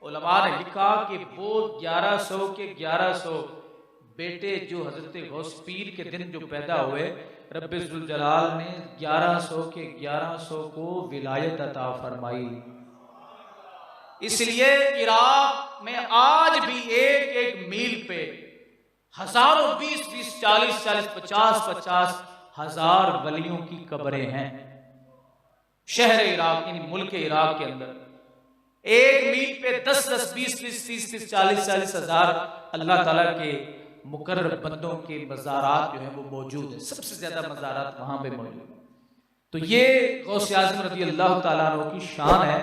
उलमा ने लिखा कि वो 1100 के 1100 बेटे जो हजरत गौस पीर के दिन जो पैदा हुए, रब्बे जुल जलाल ने 1100 के 1100 को विलायत अता फरमाई। इसलिए इराक में आज भी एक एक मील पे हजारों 20-20, 40-40, 50-50 हजार वलियों की कब्रें हैं। शहर इराक यानी मुल्क इराक के अंदर एक मील पे 10-10, 20-20, 30-30, 40-40 हजार अल्लाह ताला के मुकर्रब बंदों के मज़ारात जो है वो मौजूद है। सबसे ज्यादा मज़ारात वहां पे मौजूद। तो ये गौस आज़म रज़ी अल्लाह ताला अन्हु की शान है,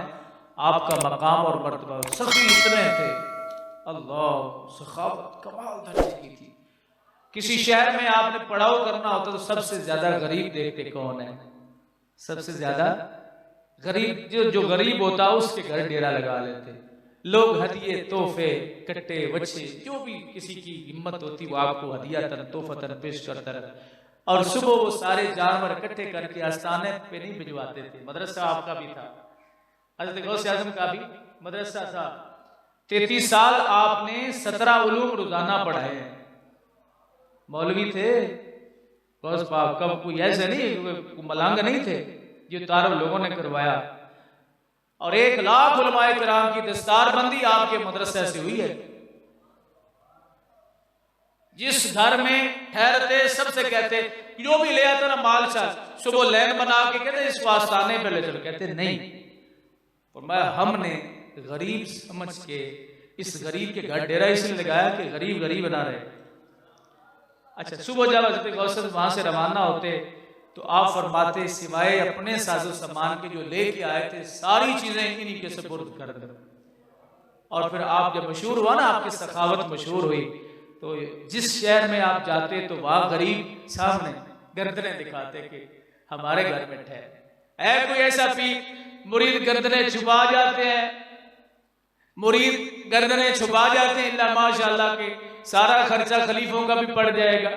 आपका मकाम और मर्तबा। सखी इतने थे, अल्लाह सखावत कमाल दर्जे की थी। किसी शहर में आपने पड़ाव करना होता तो सबसे ज्यादा गरीब देखते कौन है? सबसे ज्यादा गरीब जो गरीब होता उसके घर डेरा लगा लेते लोग। हदिये तोहफे कट्टे बच्चे जो भी किसी की हिम्मत होती वो आपको हदियातन तोहफतन पेश करता रहा। और सुबह वो सारे जानवर इकट्ठे करके आस्थाने पे नहीं भिजवाते थे। मदरसा आपका भी था, हज़रत गौस आज़म का भी मदरसा था। 33 साल आपने 17 उलूम रोजाना पढ़ाए हैं। मौलवी थे गौस पाक, कब कोई ऐसे नहीं मलांग नहीं थे, ये तारफ लोगों ने करवाया। और 1 लाख उलमाए किराम की दस्तारबंदी आपके मदरसे से हुई है। जिस घर में ठहरते सबसे कहते जो भी ले आता ना माल शाल, सुबह लैन बना के कहते इसको आस्थाने पे ले चलो, कहते नहीं। और मैं हमने गरीब समझ के इस गरीब के घर डेरा इसलिए लगाया कि गरीब गरीब बना रहे। अच्छा, सुबह जब हज़रत गौसर वहां से रवाना होते तो आप फरमाते सिवाय अपने साजो सामान के जो लेके आए थे सारी चीजें इन्हीं के सुपुर्द कर दो। और फिर आप जब मशहूर हुआ ना, आपकी सखावत मशहूर हुई, तो जिस शहर में आप जाते तो वहां गरीब सामने गर्दनें दिखाते कि हमारे घर में ठहर है कोई ऐसा पीर। मुरीद गर्दनें छुपा जाते हैं, मुरीद गर्दनें छुपा जाते हैं, इल्ला माशाअल्लाह के सारा खर्चा खलीफों का भी पड़ जाएगा,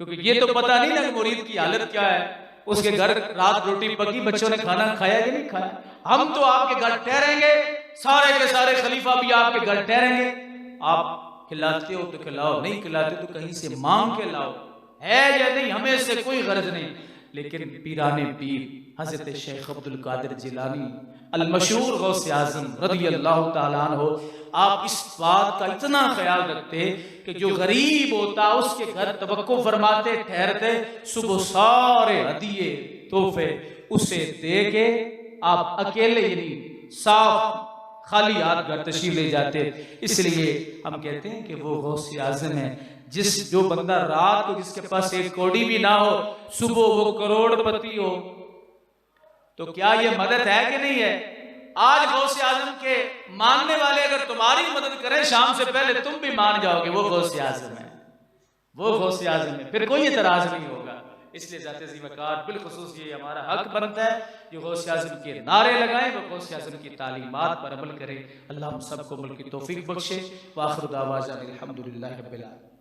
क्योंकि ये तो पता नहीं ना मुरीद की हालत क्या है। उसके घर रात रोटी पकी, बच्चों ने खाना खाया कि नहीं खाया। हम तो आपके घर ठहरेंगे, सारे के सारे खलीफा भी आपके घर ठहरेंगे। आप खिलाते हो तो खिलाओ, नहीं खिलाते तो कहीं से मांग के लाओ, है या नहीं हमें इससे कोई गर्ज नहीं। लेकिन पीराने पीर हजरत शेख अब्दुल कादिर जिलानी अल मशहूर गौसे आजम रज़ियल्लाहु ताला अन्हु, आप इस बात का इतना ख्याल रखते कि जो गरीब होता उसके घर तवक्को फरमाते, ठहरते, सुबह सारे हदिये तोहफे उसे दे के आप अकेले यानी साफ खाली हाथ घर तशरीफ ले जाते। इसलिए हम कहते हैं कि वो गौसे आज़म है जो बंदा रात को जिसके पास एक कौड़ी भी ना हो, सुबह वो करोड़पति हो। तो क्या ये मदद है कि नहीं है? आज गौसे आज़म के मानने वाले अगर तुम्हारी मदद करें शाम से पहले, तुम भी मान जाओगे वो गौसे आज़म है, वो गौसे आज़म है, फिर कोई एतराज नहीं होगा। इसलिए ज़ाते ज़िम्मेदार बिलखुसूस ये हमारा हक बनता है जो गौसे आज़म के नारे लगाएं, वो गौसे आज़म की तालीमात पर अमल करें। अल्लाह हम सबको अमल की तौफीक बख्शे। व आखिर दावाना अल्हम्दुलिल्लाहि रब्बिल आलमीन।